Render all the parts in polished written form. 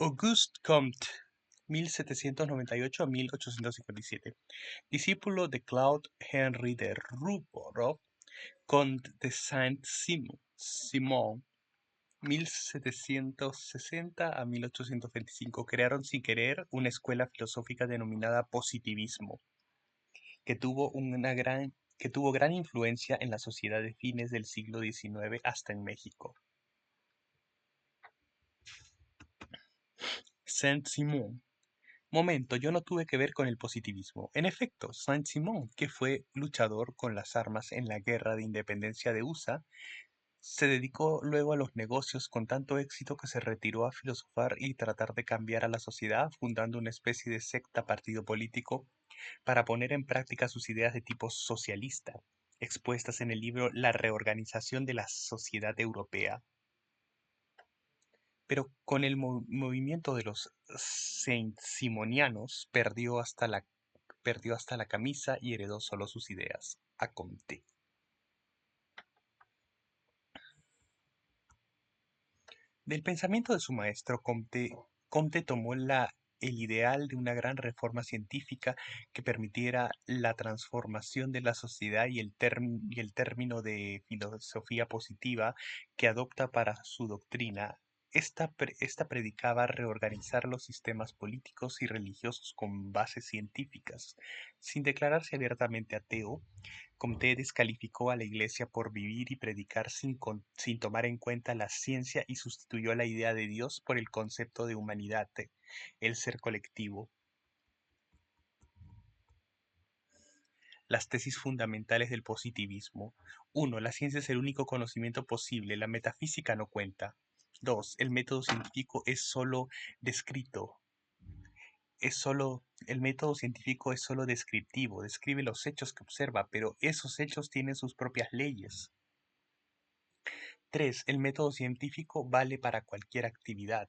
Auguste Comte, 1798 a 1857, discípulo de Claude Henri de Rouvroy, Comte de Saint-Simon, 1760 a 1825, crearon sin querer una escuela filosófica denominada positivismo, que tuvo gran influencia en la sociedad de fines del siglo XIX hasta en México. Saint-Simon. Momento, yo no tuve que ver con el positivismo. En efecto, Saint-Simon, que fue luchador con las armas en la Guerra de Independencia de USA, se dedicó luego a los negocios con tanto éxito que se retiró a filosofar y tratar de cambiar a la sociedad, fundando una especie de secta partido político para poner en práctica sus ideas de tipo socialista, expuestas en el libro La reorganización de la sociedad europea. Pero con el movimiento de los Saint-Simonianos perdió hasta la camisa y heredó solo sus ideas a Comte. Del pensamiento de su maestro, Comte tomó el ideal de una gran reforma científica que permitiera la transformación de la sociedad y el término de filosofía positiva que adopta para su doctrina. Esta predicaba reorganizar los sistemas políticos y religiosos con bases científicas. Sin declararse abiertamente ateo, Comte descalificó a la Iglesia por vivir y predicar sin tomar en cuenta la ciencia y sustituyó la idea de Dios por el concepto de humanidad, el ser colectivo. Las tesis fundamentales del positivismo. 1. La ciencia es el único conocimiento posible, la metafísica no cuenta. 2. El método científico es solo descrito. El método científico es solo descriptivo, describe los hechos que observa, pero esos hechos tienen sus propias leyes. 3. El método científico vale para cualquier actividad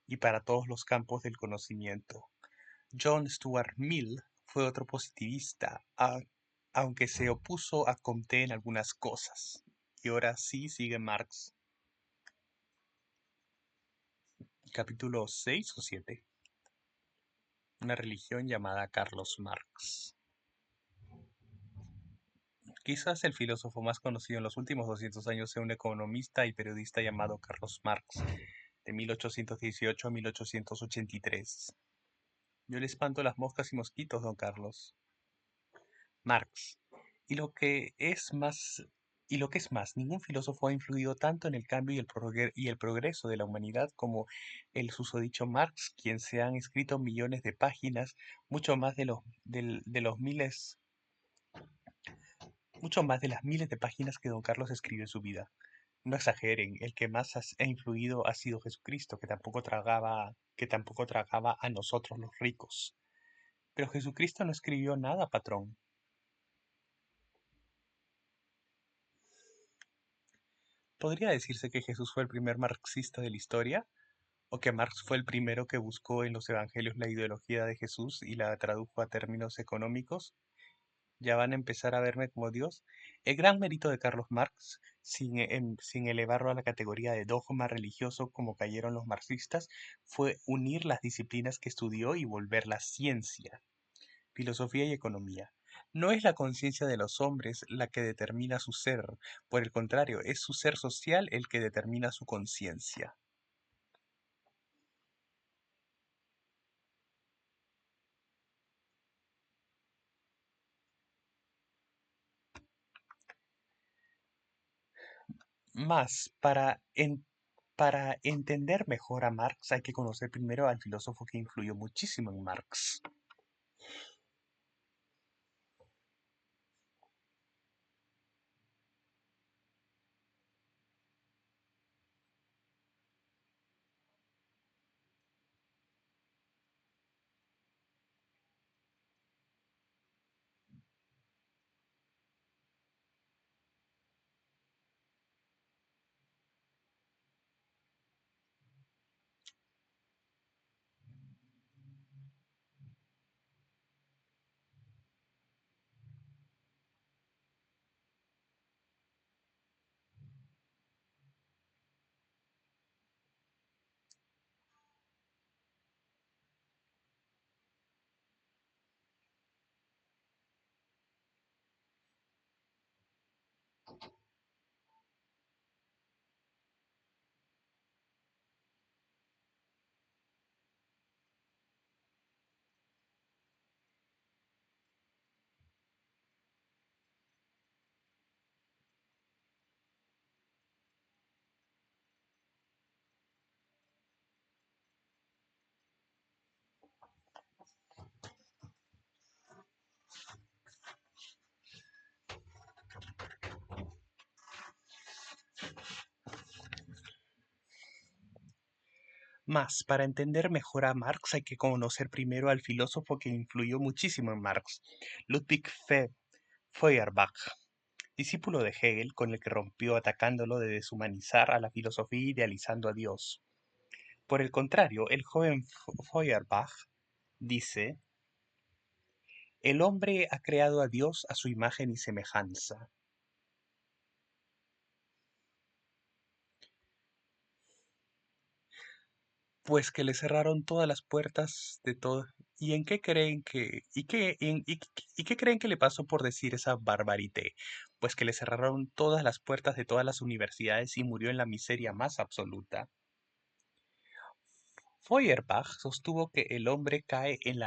y para todos los campos del conocimiento. John Stuart Mill fue otro positivista, aunque se opuso a Comte en algunas cosas. Y ahora sí sigue Marx. Capítulo 6 o 7. Una religión llamada Carlos Marx. Quizás el filósofo más conocido en los últimos 200 años sea un economista y periodista llamado Carlos Marx, de 1818 a 1883. Yo le espanto las moscas y mosquitos, don Carlos. Marx. Y lo que es más, ningún filósofo ha influido tanto en el cambio y el progreso de la humanidad como el susodicho Marx, quien se han escrito millones de páginas, mucho más de las miles de páginas que don Carlos escribió en su vida. No exageren, el que más ha influido ha sido Jesucristo, que tampoco tragaba a nosotros los ricos. Pero Jesucristo no escribió nada, patrón. ¿Podría decirse que Jesús fue el primer marxista de la historia? ¿O que Marx fue el primero que buscó en los evangelios la ideología de Jesús y la tradujo a términos económicos? ¿Ya van a empezar a verme como Dios? El gran mérito de Carlos Marx, sin elevarlo a la categoría de dogma religioso como cayeron los marxistas, fue unir las disciplinas que estudió y volverlas ciencia, filosofía y economía. No es la conciencia de los hombres la que determina su ser, por el contrario, es su ser social el que determina su conciencia. Más, para entender mejor a Marx hay que conocer primero al filósofo que influyó muchísimo en Marx. Más, para entender mejor a Marx hay que conocer primero al filósofo que influyó muchísimo en Marx, Ludwig Feuerbach, discípulo de Hegel con el que rompió atacándolo de deshumanizar a la filosofía idealizando a Dios. Por el contrario, el joven Feuerbach dice, el hombre ha creado a Dios a su imagen y semejanza, pues que le cerraron todas las puertas de todo. ¿Y en qué creen que, y qué creen que le pasó por decir esa barbarité? Pues que le cerraron todas las puertas de todas las universidades y murió en la miseria más absoluta. Feuerbach sostuvo que el hombre cae en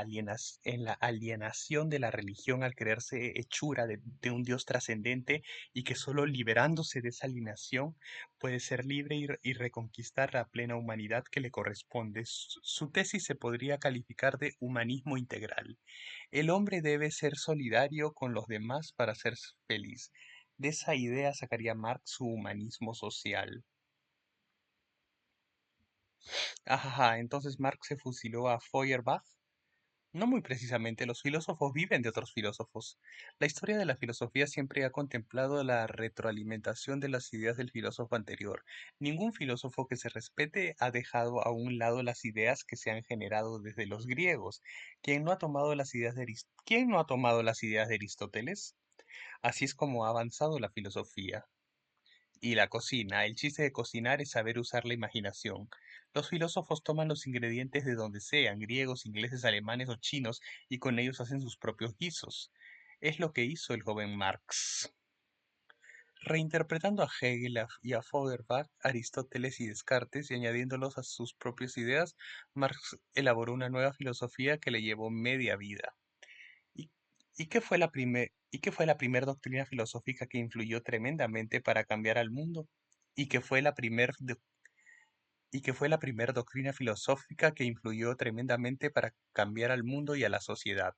en la alienación de la religión al creerse hechura de un Dios trascendente y que solo liberándose de esa alienación puede ser libre y reconquistar la plena humanidad que le corresponde. Su tesis se podría calificar de humanismo integral. El hombre debe ser solidario con los demás para ser feliz. De esa idea sacaría Marx su humanismo social. Ajaja, entonces Marx se fusiló a Feuerbach. No muy precisamente, los filósofos viven de otros filósofos. La historia de la filosofía siempre ha contemplado la retroalimentación de las ideas del filósofo anterior. Ningún filósofo que se respete ha dejado a un lado las ideas que se han generado desde los griegos. ¿Quién no ha tomado las ideas de Aristóteles? Así es como ha avanzado la filosofía. Y la cocina. El chiste de cocinar es saber usar la imaginación. Los filósofos toman los ingredientes de donde sean, griegos, ingleses, alemanes o chinos, y con ellos hacen sus propios guisos. Es lo que hizo el joven Marx. Reinterpretando a Hegel y a Feuerbach, Aristóteles y Descartes y añadiéndolos a sus propias ideas, Marx elaboró una nueva filosofía que le llevó media vida. ¿Y, y qué fue la primera doctrina filosófica que influyó tremendamente para cambiar al mundo? ¿Y qué fue la primer y qué fue la primera doctrina filosófica que influyó tremendamente para cambiar al mundo y a la sociedad?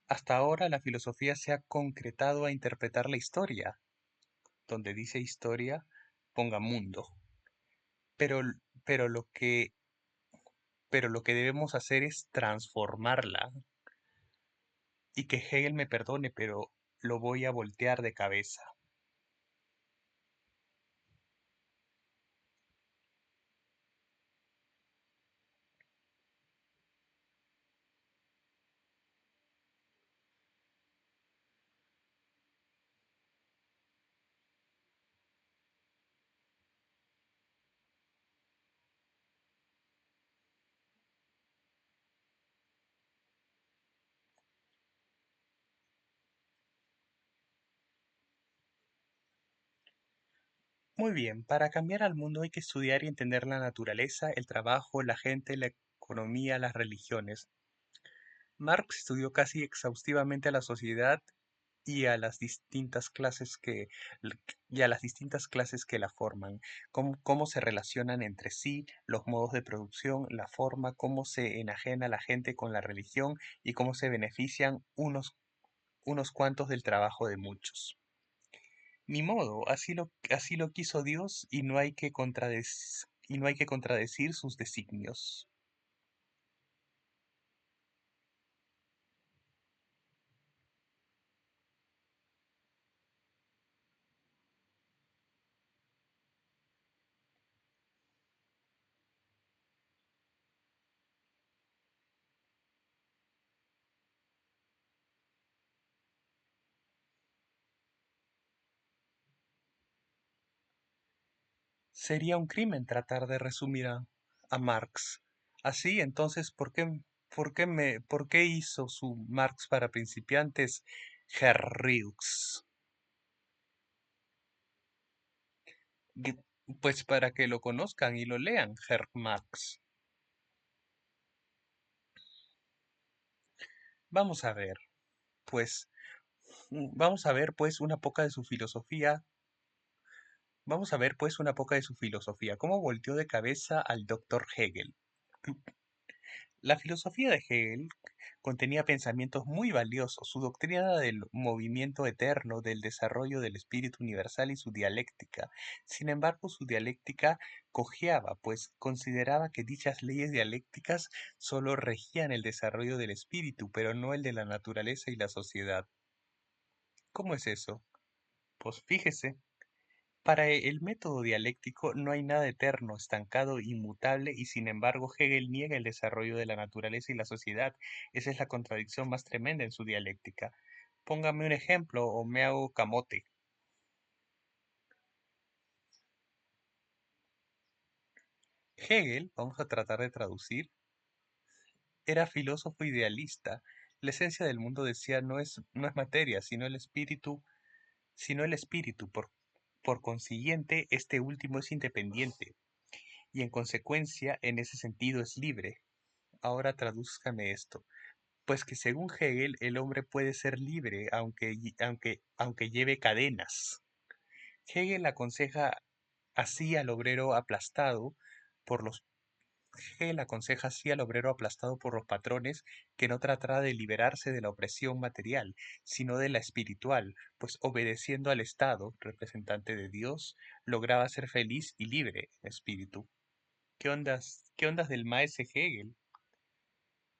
Hasta ahora la filosofía se ha concretado a interpretar la historia. Donde dice historia, ponga mundo. Pero, pero lo que, pero lo que debemos hacer es transformarla. Y que Hegel me perdone, pero lo voy a voltear de cabeza. Muy bien, para cambiar al mundo hay que estudiar y entender la naturaleza, el trabajo, la gente, la economía, las religiones. Marx estudió casi exhaustivamente a la sociedad y a las distintas y a las distintas clases que la forman, cómo se relacionan entre sí, los modos de producción, la forma, cómo se enajena la gente con la religión y cómo se benefician unos cuantos del trabajo de muchos. Ni modo, así lo quiso Dios y no hay que y no hay que contradecir sus designios. Sería un crimen tratar de resumir a Marx. Así, entonces, ¿por qué hizo su Marx para principiantes Herriux? Gue- Pues para que lo conozcan y lo lean, Herr Marx. Vamos a ver, pues, vamos a ver, pues, una poca de su filosofía. Vamos a ver, pues, una poca de su filosofía. ¿Cómo volteó de cabeza al doctor Hegel? La filosofía de Hegel contenía pensamientos muy valiosos, su doctrina del movimiento eterno, del desarrollo del espíritu universal y su dialéctica. Sin embargo, su dialéctica cojeaba, pues consideraba que dichas leyes dialécticas solo regían el desarrollo del espíritu, pero no el de la naturaleza y la sociedad. ¿Cómo es eso? Pues fíjese. Para el método dialéctico no hay nada eterno, estancado, inmutable, y sin embargo Hegel niega el desarrollo de la naturaleza y la sociedad. Esa es la contradicción más tremenda en su dialéctica. Póngame un ejemplo o me hago camote. Hegel, vamos a tratar de traducir, era filósofo idealista. La esencia del mundo, decía, no es materia, sino el espíritu. Por consiguiente, este último es independiente y en consecuencia, en ese sentido, es libre. Ahora tradúzcame esto. Pues que según Hegel, el hombre puede ser libre aunque lleve cadenas. Hegel aconseja así al obrero aplastado por los Hegel aconseja así al obrero aplastado por los patrones que no tratará de liberarse de la opresión material, sino de la espiritual, pues obedeciendo al Estado, representante de Dios, lograba ser feliz y libre en espíritu. ¿Qué ondas del maese Hegel?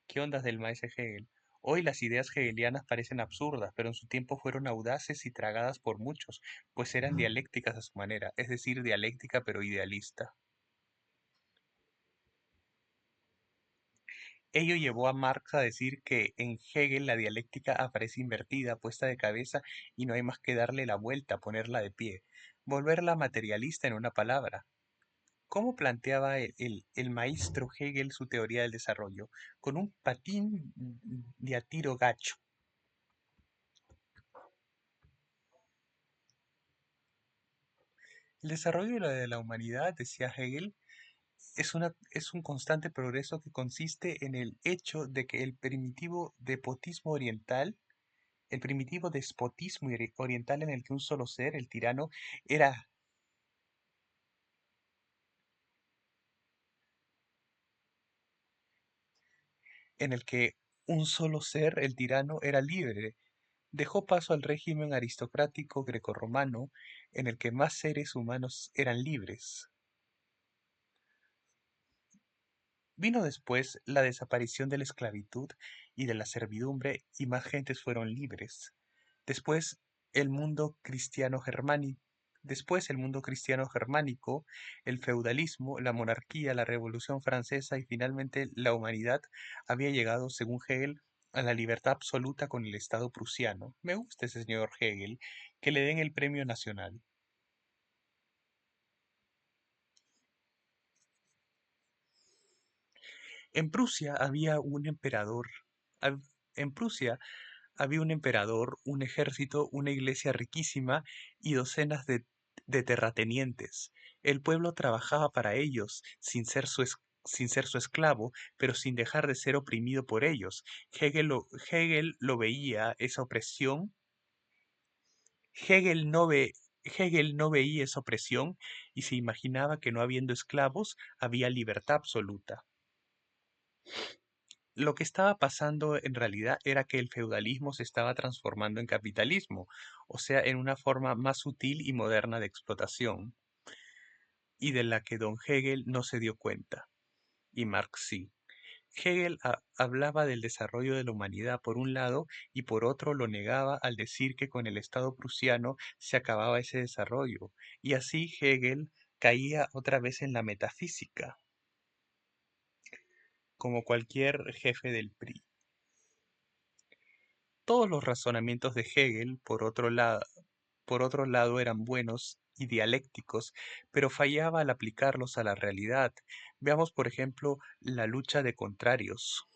¿Qué ondas del maese Hegel? Hoy las ideas hegelianas parecen absurdas, pero en su tiempo fueron audaces y tragadas por muchos, pues eran dialécticas a su manera, es decir, dialéctica pero idealista. Ello llevó a Marx a decir que en Hegel la dialéctica aparece invertida, puesta de cabeza, y no hay más que darle la vuelta, ponerla de pie, volverla materialista en una palabra. ¿Cómo planteaba el maestro Hegel su teoría del desarrollo? Con un patín de a tiro gacho. El desarrollo de la humanidad, decía Hegel, es un constante progreso que consiste en el hecho de que el primitivo despotismo oriental en el que un solo ser, el tirano, era, en el que un solo ser, el tirano, era libre, dejó paso al régimen aristocrático grecorromano, en el que más seres humanos eran libres. Vino después la desaparición de la esclavitud y de la servidumbre y más gentes fueron libres. Después el mundo cristiano germánico, después el mundo cristiano germánico, el feudalismo, la monarquía, la Revolución Francesa y finalmente la humanidad había llegado, según Hegel, a la libertad absoluta con el Estado prusiano. Me gusta ese señor Hegel, que le den el premio nacional. En Prusia había un emperador. hab- En Prusia había un emperador, un ejército, una iglesia riquísima y docenas de terratenientes. El pueblo trabajaba para ellos, sin ser su esclavo, pero sin dejar de ser oprimido por ellos. Hegel lo veía esa opresión. Hegel no ve, Hegel no veía esa opresión y se imaginaba que no habiendo esclavos había libertad absoluta. Lo que estaba pasando en realidad era que el feudalismo se estaba transformando en capitalismo, o sea, en una forma más sutil y moderna de explotación, y de la que don Hegel no se dio cuenta, y Marx sí. Hegel hablaba del desarrollo de la humanidad por un lado y por otro lo negaba al decir que con el Estado prusiano se acababa ese desarrollo, y así Hegel caía otra vez en la metafísica, como cualquier jefe del PRI. Todos los razonamientos de Hegel, por otro lado, eran buenos y dialécticos, pero fallaba al aplicarlos a la realidad. Veamos, por ejemplo, la lucha de contrarios.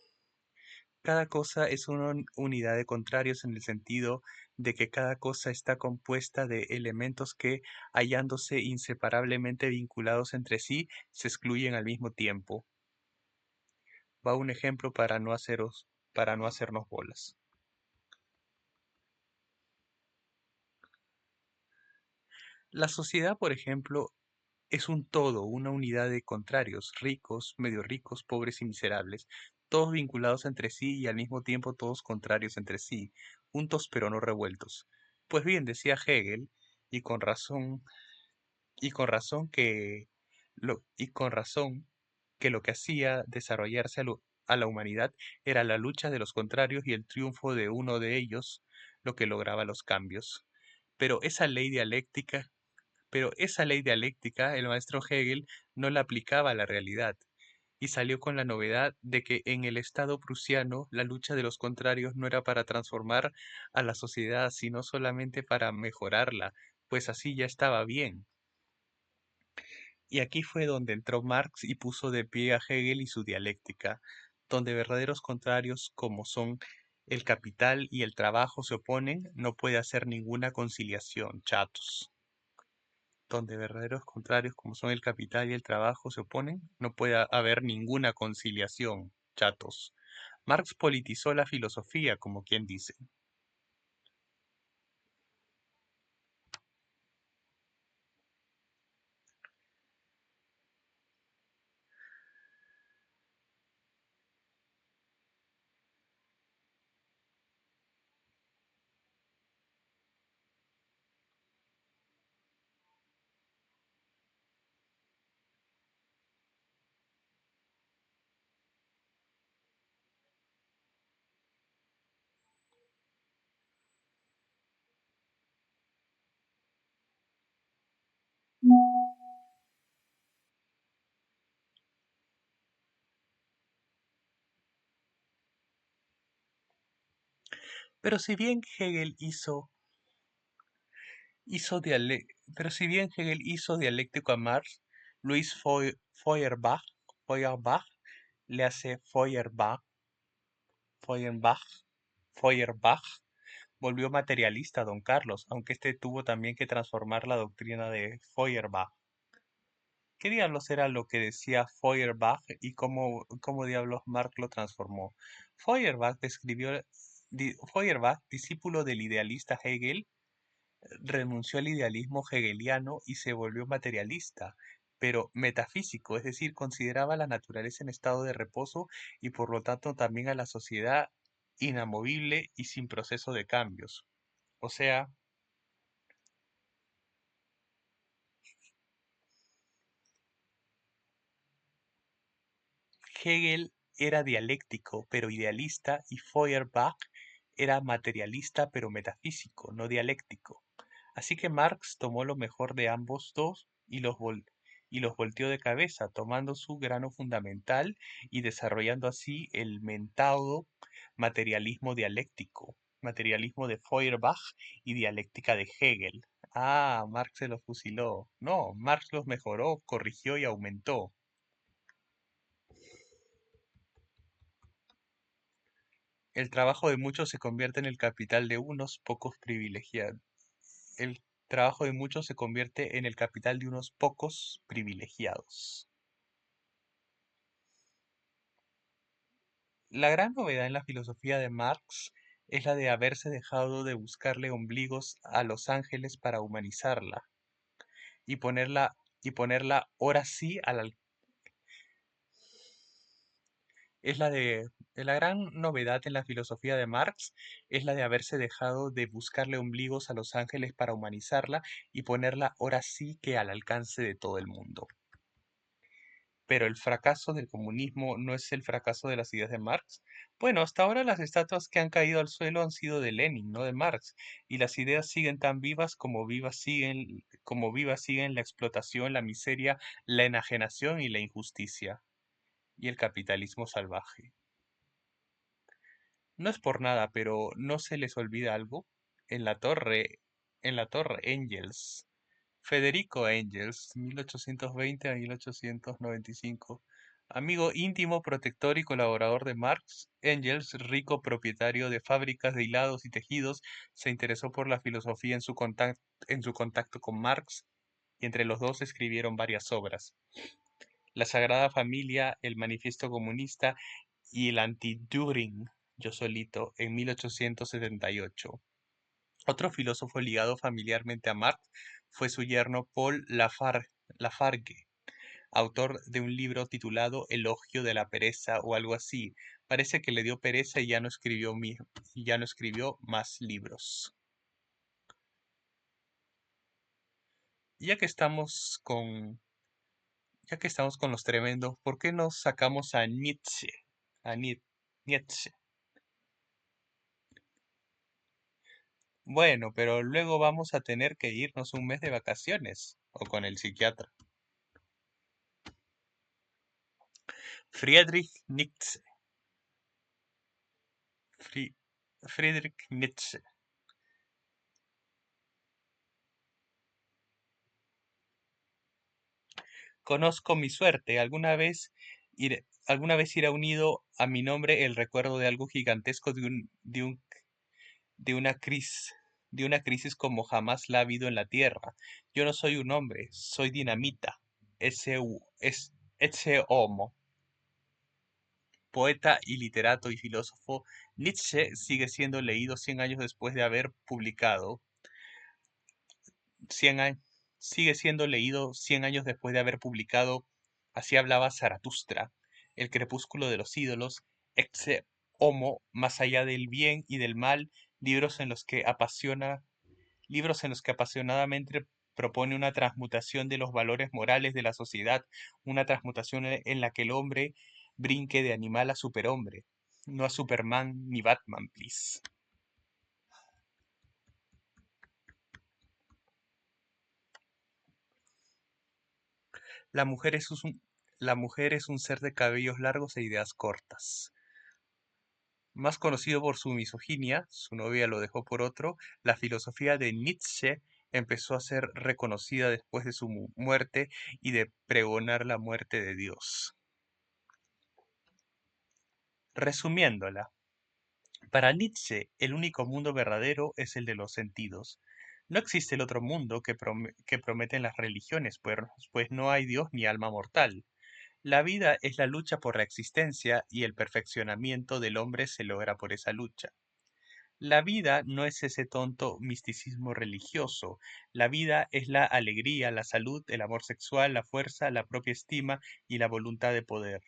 Cada cosa es una unidad de contrarios en el sentido de que cada cosa está compuesta de elementos que, hallándose inseparablemente vinculados entre sí, se excluyen al mismo tiempo. Va un ejemplo para no hacernos bolas. La sociedad, por ejemplo, es un todo, una unidad de contrarios, ricos, medio ricos, pobres y miserables. todos vinculados entre sí y al mismo tiempo todos contrarios entre sí, juntos pero no revueltos. Pues bien, decía Hegel, y con razón, y con razón y con razón que lo que hacía desarrollarse a la humanidad era la lucha de los contrarios y el triunfo de uno de ellos lo que lograba los cambios. Pero esa ley dialéctica, pero esa ley dialéctica el maestro Hegel no la aplicaba a la realidad y salió con la novedad de que en el Estado prusiano la lucha de los contrarios no era para transformar a la sociedad, sino solamente para mejorarla, pues así ya estaba bien. Y aquí fue donde entró Marx y puso de pie a Hegel y su dialéctica, donde verdaderos contrarios como son el capital y el trabajo se oponen, no puede hacer ninguna conciliación, chatos. Donde verdaderos contrarios como son el capital y el trabajo se oponen, no puede haber ninguna conciliación, chatos. Marx politizó la filosofía, como quien dice. Pero si bien Hegel hizo diale- pero si bien Hegel hizo dialéctico a Marx, Luis Feuerbach le hace Feuerbach, Feuerbach volvió materialista a Don Carlos, aunque este tuvo también que transformar la doctrina de Feuerbach. ¿Qué diablos era lo que decía Feuerbach y cómo diablos Marx lo transformó? Feuerbach, discípulo del idealista Hegel, renunció al idealismo hegeliano y se volvió materialista, pero metafísico, es decir, consideraba la naturaleza en estado de reposo y por lo tanto también a la sociedad inamovible y sin proceso de cambios. O sea, Hegel era dialéctico pero idealista y Feuerbach era materialista pero metafísico, no dialéctico. Así que Marx tomó lo mejor de ambos dos y los volteó de cabeza, tomando su grano fundamental y desarrollando así el mentado materialismo dialéctico, materialismo de Feuerbach y dialéctica de Hegel. Ah, Marx se los fusiló. No, Marx los mejoró, corrigió y aumentó. El trabajo de muchos se convierte en el capital de unos pocos privilegiados. El trabajo de muchos se convierte en el capital de unos pocos privilegiados. La gran novedad en la filosofía de Marx es la de haberse dejado de buscarle ombligos a los ángeles para humanizarla y ponerla ahora sí es la gran novedad en la filosofía de Marx es la de haberse dejado de buscarle ombligos a los ángeles para humanizarla y ponerla ahora sí que al alcance de todo el mundo. Pero el fracaso del comunismo no es el fracaso de las ideas de Marx. Bueno, hasta ahora las estatuas que han caído al suelo han sido de Lenin, no de Marx, y las ideas siguen tan vivas como vivas siguen la explotación, la miseria, la enajenación y la injusticia, y el capitalismo salvaje. No es por nada, pero ¿no se les olvida algo? En la torre, en la torre Engels, Federico Engels, 1820 a 1895, amigo íntimo, protector y colaborador de Marx, Engels, rico propietario de fábricas de hilados y tejidos, se interesó por la filosofía en su contacto con Marx, y entre los dos escribieron varias obras. La Sagrada Familia, el Manifiesto Comunista y el Anti-Düring, yo solito, en 1878. Otro filósofo ligado familiarmente a Marx fue su yerno Paul Lafargue, autor de un libro titulado Elogio de la pereza o algo así, Parece que le dio pereza y ya no escribió más libros. Ya que estamos con, ya que estamos con los tremendos, ¿por qué no sacamos a Nietzsche? A Nietzsche. Bueno, pero luego vamos a tener que irnos un mes de vacaciones, o con el psiquiatra. Friedrich Nietzsche. Fri- Friedrich Nietzsche. Conozco mi suerte. Alguna vez irá unido a mi nombre el recuerdo de algo gigantesco de una de una crisis como jamás la ha habido en la Tierra. Yo no soy un hombre, soy dinamita. Ese homo. Poeta y literato y filósofo, Nietzsche sigue siendo leído 100 años después de haber publicado 100 años, sigue siendo leído 100 años después de haber publicado Así hablaba Zaratustra, El crepúsculo de los ídolos, Ecce Homo, Más allá del bien y del mal, libros en los que libros en los que apasionadamente propone una transmutación de los valores morales de la sociedad, una transmutación en la que el hombre brinque de animal a superhombre, no a Superman ni Batman, please. La mujer es la mujer es un ser de cabellos largos e ideas cortas. Más conocido por su misoginia, su novia lo dejó por otro, la filosofía de Nietzsche empezó a ser reconocida después de su muerte y de pregonar la muerte de Dios. Resumiéndola, para Nietzsche el único mundo verdadero es el de los sentidos. No existe el otro mundo que prometen las religiones, pues no hay Dios ni alma mortal. La vida es la lucha por la existencia y el perfeccionamiento del hombre se logra por esa lucha. La vida no es ese tonto misticismo religioso. La vida es la alegría, la salud, el amor sexual, la fuerza, la propia estima y la voluntad de poder.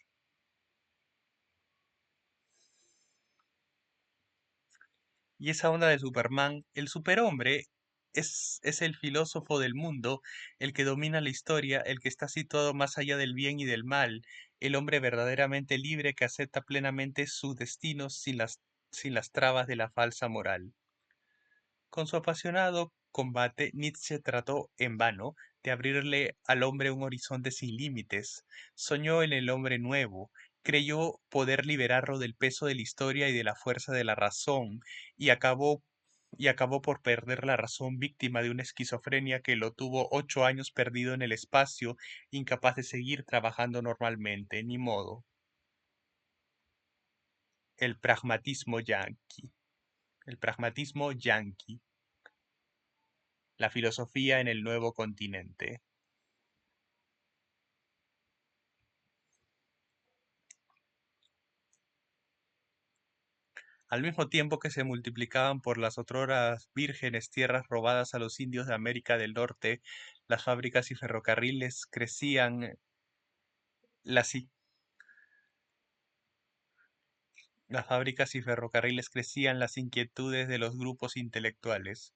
Y esa onda de Superman, el superhombre, es el filósofo del mundo, el que domina la historia, el que está situado más allá del bien y del mal, el hombre verdaderamente libre que acepta plenamente su destino sin las trabas de la falsa moral. Con su apasionado combate, Nietzsche trató, en vano, de abrirle al hombre un horizonte sin límites. Soñó en el hombre nuevo, creyó poder liberarlo del peso de la historia y de la fuerza de la razón, y acabó por perder la razón víctima de una esquizofrenia que lo tuvo 8 años perdido en el espacio, incapaz de seguir trabajando normalmente, ni modo. El pragmatismo yanqui. El pragmatismo yanqui. La filosofía en el nuevo continente. Al mismo tiempo que se multiplicaban por las otroras vírgenes tierras robadas a los indios de América del Norte, las fábricas y ferrocarriles crecían, las, i- las fábricas y ferrocarriles crecían las inquietudes de los grupos intelectuales.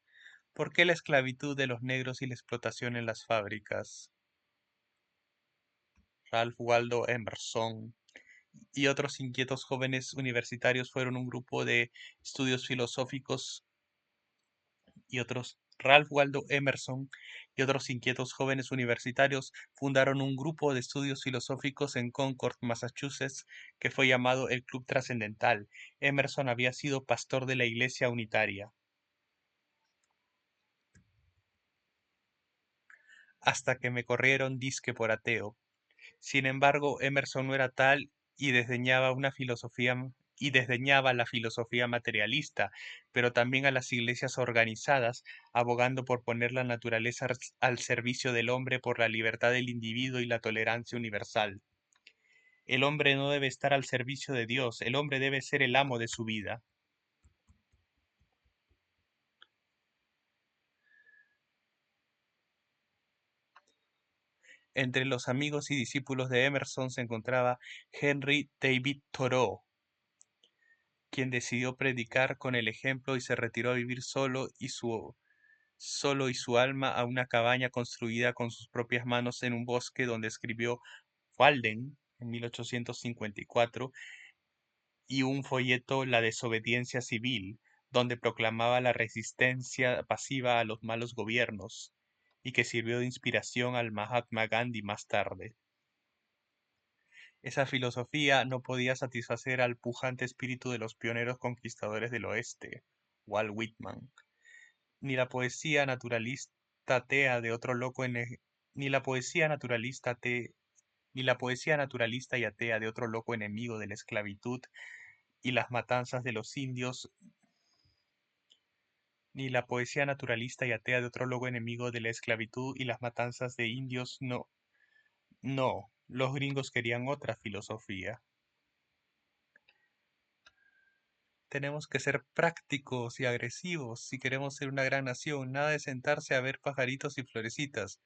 ¿Por qué la esclavitud de los negros y la explotación en las fábricas? Ralph Waldo Emerson y otros inquietos jóvenes universitarios fueron un grupo de estudios filosóficos Ralph Waldo Emerson y otros inquietos jóvenes universitarios fundaron un grupo de estudios filosóficos en Concord, Massachusetts, que fue llamado el Club Trascendental. Emerson había sido pastor de la Iglesia Unitaria, hasta que me corrieron disque por ateo. Sin embargo, Emerson no era tal y desdeñaba la filosofía materialista, pero también a las iglesias organizadas, abogando por poner la naturaleza al servicio del hombre por la libertad del individuo y la tolerancia universal. El hombre no debe estar al servicio de Dios, el hombre debe ser el amo de su vida. Entre los amigos y discípulos de Emerson se encontraba Henry David Thoreau, quien decidió predicar con el ejemplo y se retiró a vivir solo y su alma a una cabaña construida con sus propias manos en un bosque donde escribió Walden en 1854 y un folleto La desobediencia civil, donde proclamaba la resistencia pasiva a los malos gobiernos, y que sirvió de inspiración al Mahatma Gandhi más tarde. Esa filosofía no podía satisfacer al pujante espíritu de los pioneros conquistadores del oeste, Walt Whitman, ni la poesía naturalista atea de otro loco ni la poesía naturalista ni la poesía naturalista y atea de otro loco enemigo de la esclavitud y las matanzas de los indios, ni la poesía naturalista y atea de otro loco enemigo de la esclavitud y las matanzas de indios, no, no, los gringos querían otra filosofía. Tenemos que ser prácticos y agresivos si queremos ser una gran nación, nada de sentarse a ver pajaritos y florecitas.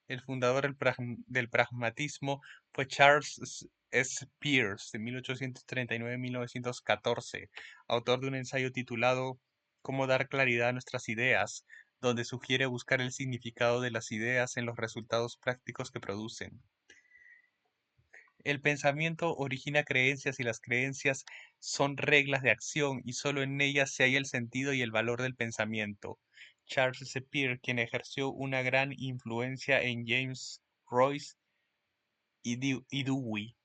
El fundador del pragmatismo fue Charles S. Peirce, de 1839 a 1914, autor de un ensayo titulado Cómo dar claridad a nuestras ideas, donde sugiere buscar el significado de las ideas en los resultados prácticos que producen. El pensamiento origina creencias y las creencias son reglas de acción y solo en ellas se halla el sentido y el valor del pensamiento. Charles S. Peirce, quien ejerció una gran influencia en James Royce y Dewey.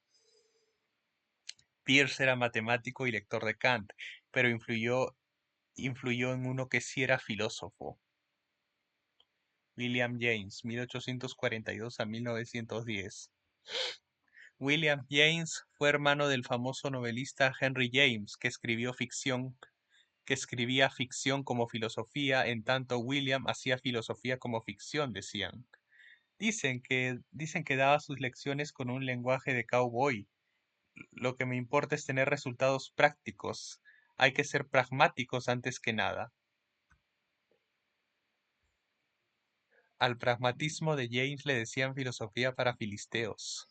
Peirce era matemático y lector de Kant, pero influyó en uno que sí era filósofo. William James, 1842 a 1910. William James fue hermano del famoso novelista Henry James, que escribía ficción como filosofía, en tanto William hacía filosofía como ficción, decían. Dicen que daba sus lecciones con un lenguaje de cowboy. Lo que me importa es tener resultados prácticos. Hay que ser pragmáticos antes que nada. Al pragmatismo de James le decían filosofía para filisteos.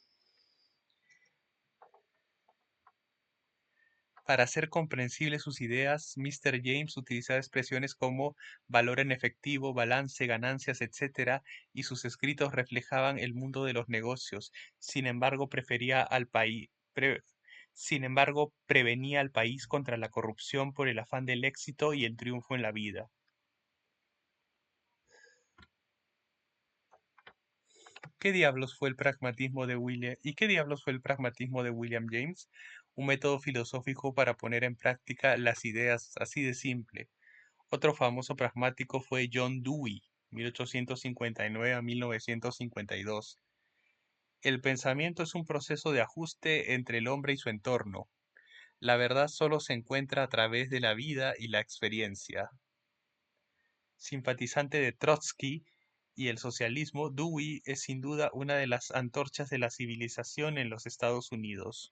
Para hacer comprensibles sus ideas, Mr. James utilizaba expresiones como valor en efectivo, balance, ganancias, etc., y sus escritos reflejaban el mundo de los negocios. Sin embargo, sin embargo, prevenía al país contra la corrupción por el afán del éxito y el triunfo en la vida. ¿Qué diablos fue el pragmatismo de William? ¿Y qué diablos fue el pragmatismo de William James? Un método filosófico para poner en práctica las ideas, así de simple. Otro famoso pragmático fue John Dewey, 1859 a 1952. El pensamiento es un proceso de ajuste entre el hombre y su entorno. La verdad solo se encuentra a través de la vida y la experiencia. Simpatizante de Trotsky y el socialismo, Dewey es sin duda una de las antorchas de la civilización en los Estados Unidos.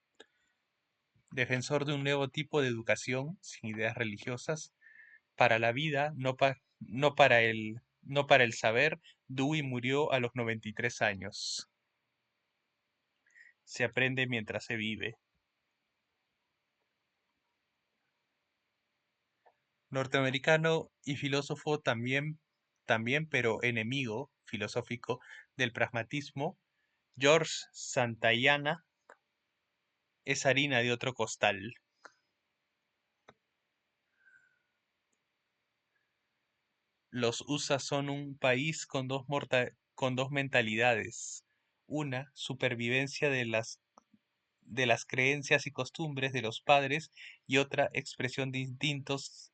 Defensor de un nuevo tipo de educación, sin ideas religiosas, para la vida, no para el saber, Dewey murió a los 93 años. Se aprende mientras se vive. Norteamericano y filósofo también, pero enemigo filosófico del pragmatismo, George Santayana es harina de otro costal. Los USA son un país con dos mentalidades. Una, supervivencia de las creencias y costumbres de los padres y otra, expresión de instintos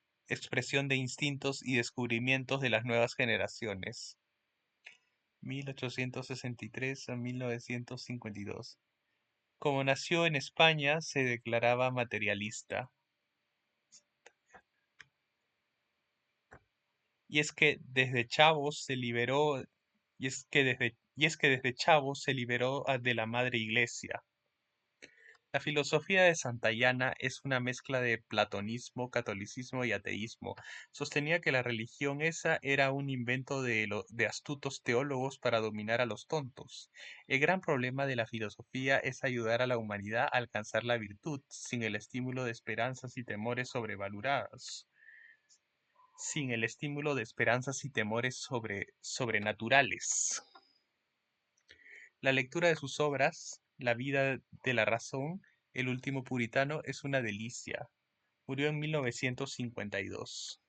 y descubrimientos de las nuevas generaciones. 1863 a 1952. Como nació en España, se declaraba materialista. Y es que desde chavos se liberó, y es que desde chavos se liberó de la madre iglesia. La filosofía de Santayana es una mezcla de platonismo, catolicismo y ateísmo. Sostenía que la religión esa era un invento de astutos teólogos para dominar a los tontos. El gran problema de la filosofía es ayudar a la humanidad a alcanzar la virtud, sin el estímulo de esperanzas y temores sobrevalorados. Sin el estímulo de esperanzas y temores sobrenaturales. La lectura de sus obras, La vida de la razón, El último puritano, es una delicia. Murió en 1952.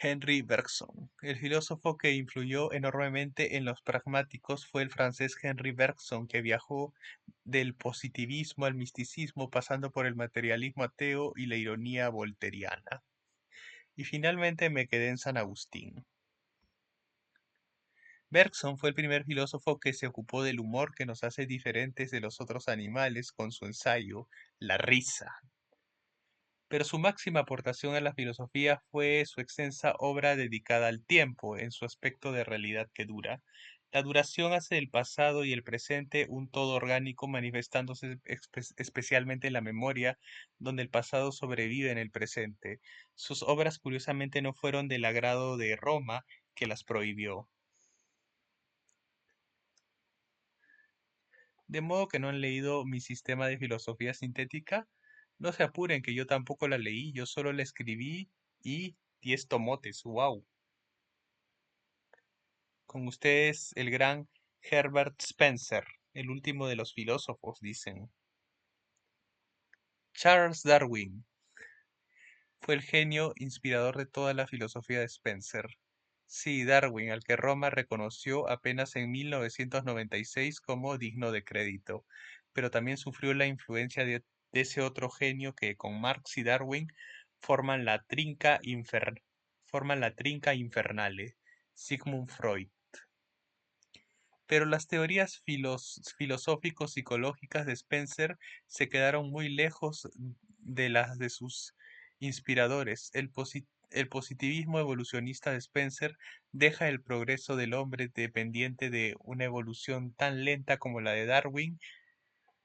Henry Bergson. El filósofo que influyó enormemente en los pragmáticos fue el francés Henry Bergson, que viajó del positivismo al misticismo, pasando por el materialismo ateo y la ironía volteriana. Y finalmente me quedé en San Agustín. Bergson fue el primer filósofo que se ocupó del humor que nos hace diferentes de los otros animales con su ensayo, La risa. Pero su máxima aportación a la filosofía fue su extensa obra dedicada al tiempo, en su aspecto de realidad que dura. La duración hace del pasado y el presente un todo orgánico, manifestándose especialmente en la memoria, donde el pasado sobrevive en el presente. Sus obras curiosamente no fueron del agrado de Roma, que las prohibió. De modo que no han leído mi sistema de filosofía sintética. No se apuren, que yo tampoco la leí, yo solo la escribí y 10 tomotes, wow. Con ustedes el gran Herbert Spencer, el último de los filósofos, dicen. Charles Darwin fue el genio inspirador de toda la filosofía de Spencer. Sí, Darwin, al que Roma reconoció apenas en 1996 como digno de crédito, pero también sufrió la influencia de ese otro genio que con Marx y Darwin forman forman la trinca infernale, Sigmund Freud. Pero las teorías filosófico-psicológicas de Spencer se quedaron muy lejos de las de sus inspiradores. El positivismo evolucionista de Spencer deja el progreso del hombre dependiente de una evolución tan lenta como la de Darwin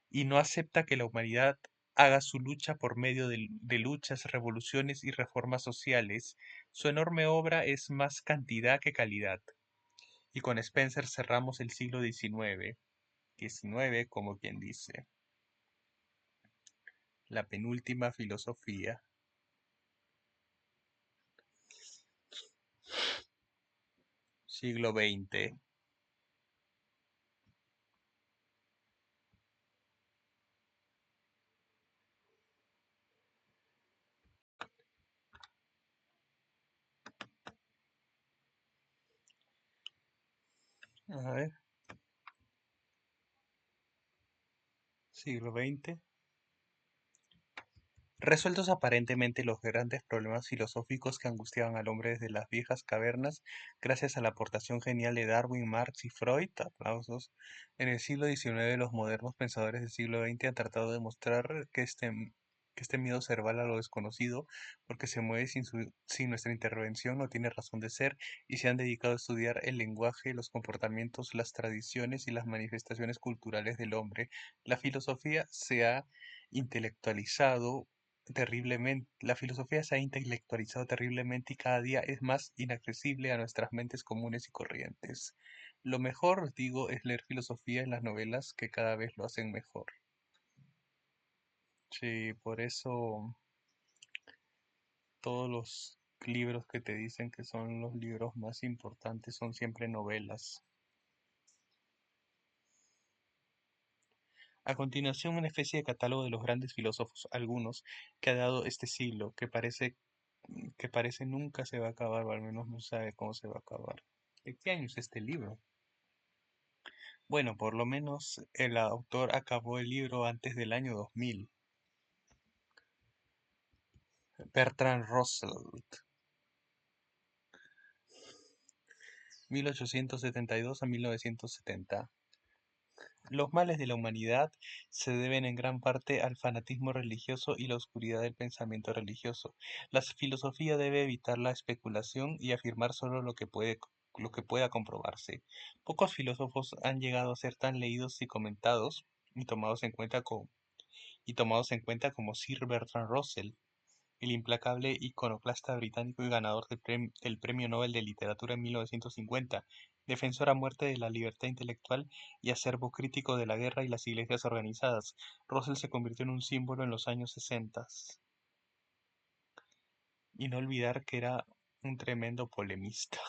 y no acepta que la humanidad haga su lucha por medio de luchas, revoluciones y reformas sociales. Su enorme obra es más cantidad que calidad. Y con Spencer cerramos el siglo XIX, como quien dice, la penúltima filosofía. Siglo XX. A ver, siglo XX. Resueltos aparentemente los grandes problemas filosóficos que angustiaban al hombre desde las viejas cavernas, gracias a la aportación genial de Darwin, Marx y Freud, aplausos, en el siglo XIX los modernos pensadores del siglo XX han tratado de mostrar que este miedo cerval a lo desconocido, porque se mueve sin nuestra intervención, no tiene razón de ser, y se han dedicado a estudiar el lenguaje, los comportamientos, las tradiciones y las manifestaciones culturales del hombre. La filosofía se ha intelectualizado la filosofía se ha intelectualizado terriblemente y cada día es más inaccesible a nuestras mentes comunes y corrientes. Lo mejor, digo, es leer filosofía en las novelas que cada vez lo hacen mejor. Sí, por eso todos los libros que te dicen que son los libros más importantes son siempre novelas. A continuación, una especie de catálogo de los grandes filósofos, algunos que ha dado este siglo, que parece nunca se va a acabar, o al menos no sabe cómo se va a acabar. ¿De qué año es este libro? Bueno, por lo menos el autor acabó el libro antes del año 2000. Bertrand Russell, 1872 a 1970. Los males de la humanidad se deben en gran parte al fanatismo religioso y la oscuridad del pensamiento religioso. La filosofía debe evitar la especulación y afirmar solo lo que puede lo que pueda comprobarse. Pocos filósofos han llegado a ser tan leídos y comentados y tomados en cuenta como Sir Bertrand Russell, el implacable iconoclasta británico y ganador del Premio Nobel de Literatura en 1950, defensor a muerte de la libertad intelectual y acervo crítico de la guerra y las iglesias organizadas. Russell se convirtió en un símbolo en los años 60. Y no olvidar que era un tremendo polemista.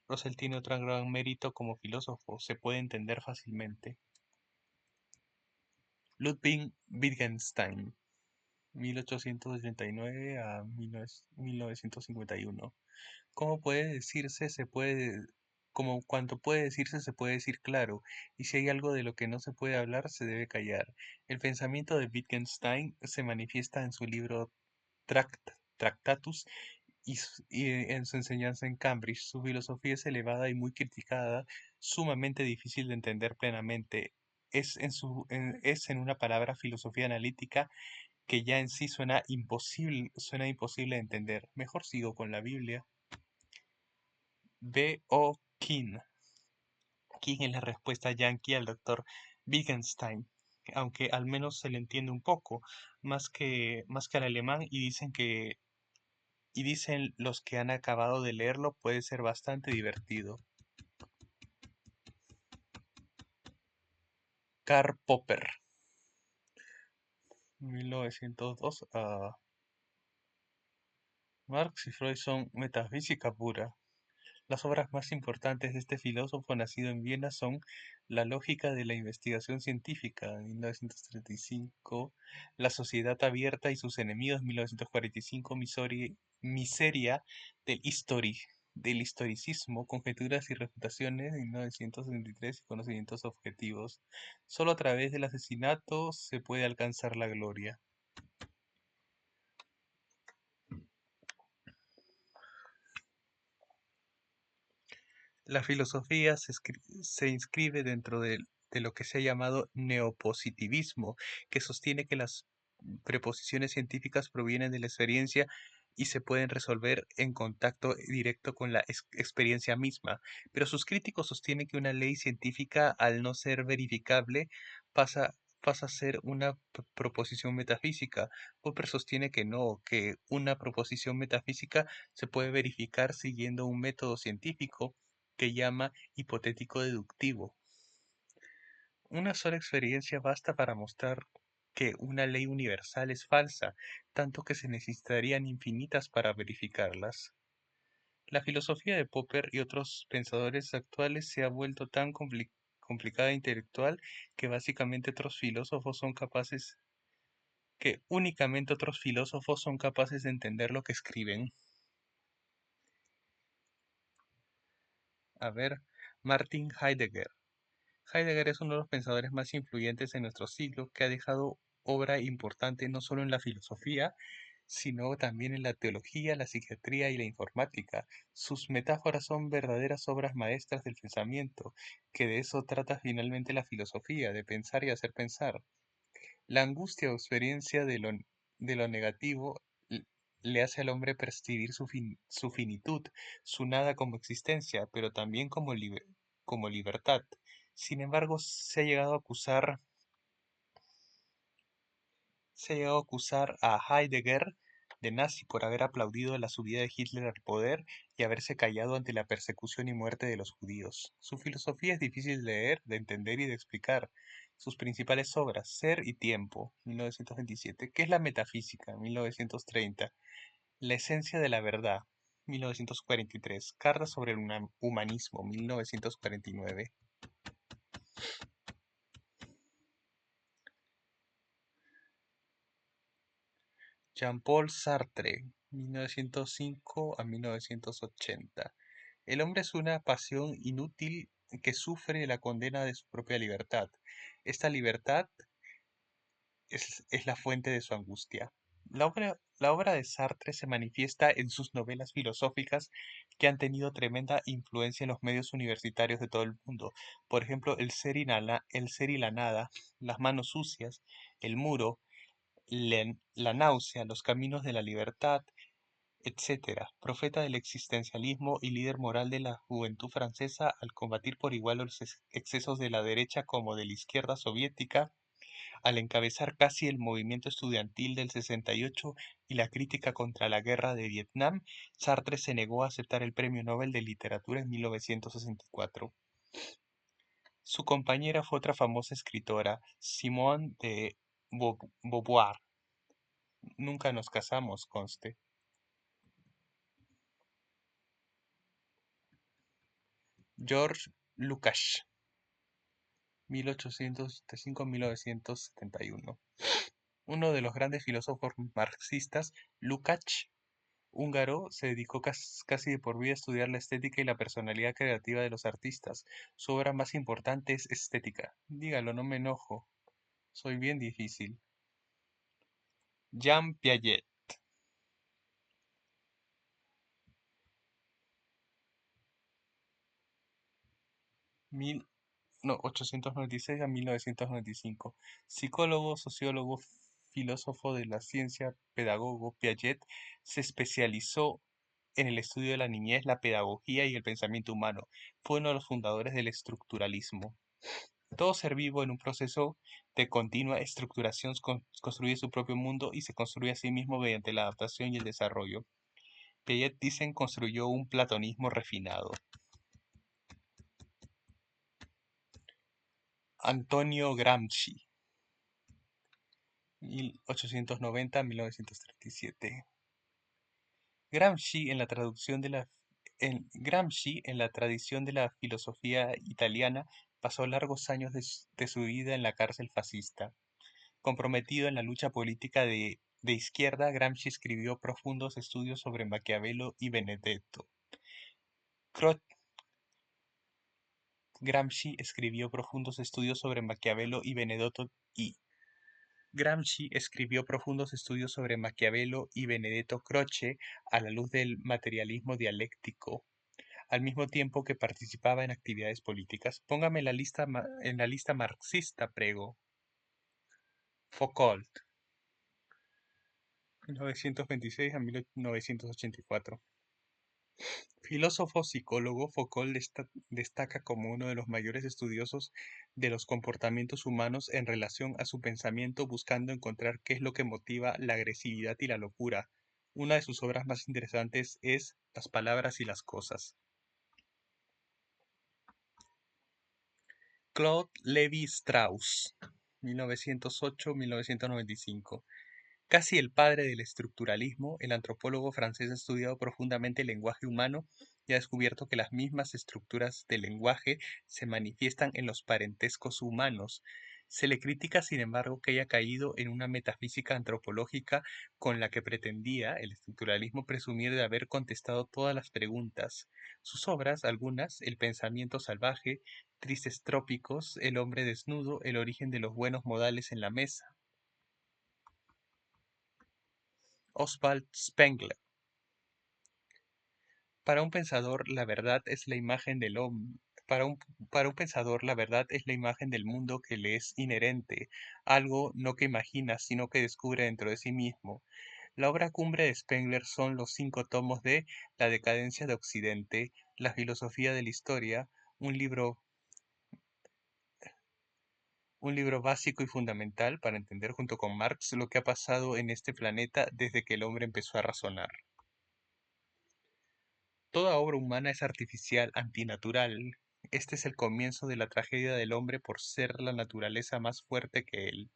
Russell tiene otro gran mérito como filósofo, se puede entender fácilmente. Ludwig Wittgenstein, 1889 a 1951. ¿Cómo puede decirse? Como cuanto puede decirse, se puede decir claro, y si hay algo de lo que no se puede hablar, se debe callar. El pensamiento de Wittgenstein se manifiesta en su libro Tractatus y en su enseñanza en Cambridge. Su filosofía es elevada y muy criticada, sumamente difícil de entender plenamente. Es en una palabra filosofía analítica que ya en sí suena imposible de entender. Mejor sigo con la Biblia. B. O. King. King es la respuesta yankee al doctor Wittgenstein, aunque al menos se le entiende un poco, más que al alemán, y dicen los que han acabado de leerlo puede ser bastante divertido. Karl Popper, 1902. Marx y Freud son metafísica pura. Las obras más importantes de este filósofo nacido en Viena son La lógica de la investigación científica, de 1935, La sociedad abierta y sus enemigos, 1945, Miseria del historicismo, Conjeturas y refutaciones, de 1973, y Conocimientos objetivos. Solo a través del asesinato se puede alcanzar la gloria. La filosofía se inscribe dentro de lo que se ha llamado neopositivismo, que sostiene que las preposiciones científicas provienen de la experiencia y se pueden resolver en contacto directo con la experiencia misma. Pero sus críticos sostienen que una ley científica, al no ser verificable, pasa a ser una proposición metafísica. Popper sostiene que no, que una proposición metafísica se puede verificar siguiendo un método científico que llama hipotético deductivo. Una sola experiencia basta para mostrar que una ley universal es falsa, tanto que se necesitarían infinitas para verificarlas. La filosofía de Popper y otros pensadores actuales se ha vuelto tan complicada e intelectual que únicamente otros filósofos son capaces de entender lo que escriben. A ver, Martin Heidegger. Heidegger es uno de los pensadores más influyentes de nuestro siglo, que ha dejado obra importante no solo en la filosofía, sino también en la teología, la psiquiatría y la informática. Sus metáforas son verdaderas obras maestras del pensamiento, que de eso trata finalmente la filosofía, de pensar y hacer pensar. La angustia o experiencia de lo negativo le hace al hombre percibir su finitud, su nada como existencia, pero también como libertad. Sin embargo, se ha llegado a acusar a Heidegger de nazi por haber aplaudido la subida de Hitler al poder y haberse callado ante la persecución y muerte de los judíos. Su filosofía es difícil de leer, de entender y de explicar. Sus principales obras, Ser y Tiempo, 1927, ¿Qué es la metafísica? 1930, La esencia de la verdad, 1943, Carta sobre el humanismo, 1949. Jean-Paul Sartre, 1905 a 1980. El hombre es una pasión inútil que sufre la condena de su propia libertad. Esta libertad es la fuente de su angustia. La obra de Sartre se manifiesta en sus novelas filosóficas que han tenido tremenda influencia en los medios universitarios de todo el mundo. Por ejemplo, El ser y la nada, Las manos sucias, El muro, la náusea, Los caminos de la libertad, etcétera. Profeta del existencialismo y líder moral de la juventud francesa al combatir por igual los excesos de la derecha como de la izquierda soviética, al encabezar casi el movimiento estudiantil del 68 y la crítica contra la guerra de Vietnam, Sartre se negó a aceptar el Premio Nobel de Literatura en 1964. Su compañera fue otra famosa escritora, Simone de Beauvoir. Nunca nos casamos, conste. George Lukács, 1875-1971. Uno de los grandes filósofos marxistas, Lukács, húngaro, se dedicó casi de por vida a estudiar la estética y la personalidad creativa de los artistas. Su obra más importante es Estética. Dígalo, no me enojo. Soy bien difícil. Jean Piaget, mil, no, 896 a 1995. Psicólogo, sociólogo, filósofo de la ciencia, pedagogo, Piaget se especializó en el estudio de la niñez, la pedagogía y el pensamiento humano. Fue uno de los fundadores del estructuralismo. Todo ser vivo en un proceso de continua estructuración construye su propio mundo y se construye a sí mismo mediante la adaptación y el desarrollo. Piaget dicen construyó un platonismo refinado. Antonio Gramsci, 1890-1937. Gramsci en la traducción de la Gramsci, en la tradición de la filosofía italiana, pasó largos años de su vida en la cárcel fascista. Comprometido en la lucha política de izquierda, Gramsci escribió profundos estudios sobre Maquiavelo y Benedetto. Gramsci escribió profundos estudios sobre Maquiavelo y Benedetto y Gramsci escribió profundos estudios sobre Maquiavelo y Benedetto Croce a la luz del materialismo dialéctico, al mismo tiempo que participaba en actividades políticas. Póngame en la lista marxista, prego. Foucault, 1926 a 1984. Filósofo psicólogo, Foucault destaca como uno de los mayores estudiosos de los comportamientos humanos en relación a su pensamiento, buscando encontrar qué es lo que motiva la agresividad y la locura. Una de sus obras más interesantes es Las palabras y las cosas. Claude Lévi-Strauss, 1908-1995. Casi el padre del estructuralismo, el antropólogo francés ha estudiado profundamente el lenguaje humano y ha descubierto que las mismas estructuras del lenguaje se manifiestan en los parentescos humanos. Se le critica, sin embargo, que haya caído en una metafísica antropológica con la que pretendía el estructuralismo presumir de haber contestado todas las preguntas. Sus obras, algunas, El pensamiento salvaje, Tristes trópicos, El hombre desnudo, El origen de los buenos modales en la mesa. Oswald Spengler. Para un pensador, la verdad es la imagen del hombre. Para un pensador, la verdad es la imagen del mundo que le es inherente, algo no que imagina, sino que descubre dentro de sí mismo. La obra cumbre de Spengler son los 5 tomos de La decadencia de Occidente, La filosofía de la historia, un libro básico y fundamental para entender junto con Marx lo que ha pasado en este planeta desde que el hombre empezó a razonar. Toda obra humana es artificial, antinatural. Este es el comienzo de la tragedia del hombre por ser la naturaleza más fuerte que él.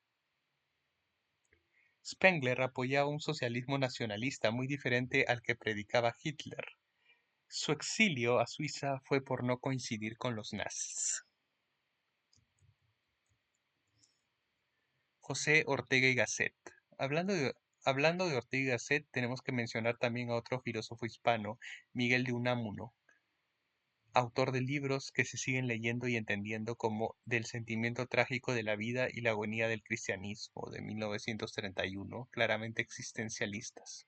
Spengler apoyaba un socialismo nacionalista muy diferente al que predicaba Hitler. Su exilio a Suiza fue por no coincidir con los nazis. José Ortega y Gasset. Hablando de Ortega y Gasset, tenemos que mencionar también a otro filósofo hispano, Miguel de Unamuno, autor de libros que se siguen leyendo y entendiendo como Del sentimiento trágico de la vida y la agonía del cristianismo, de 1931, claramente existencialistas.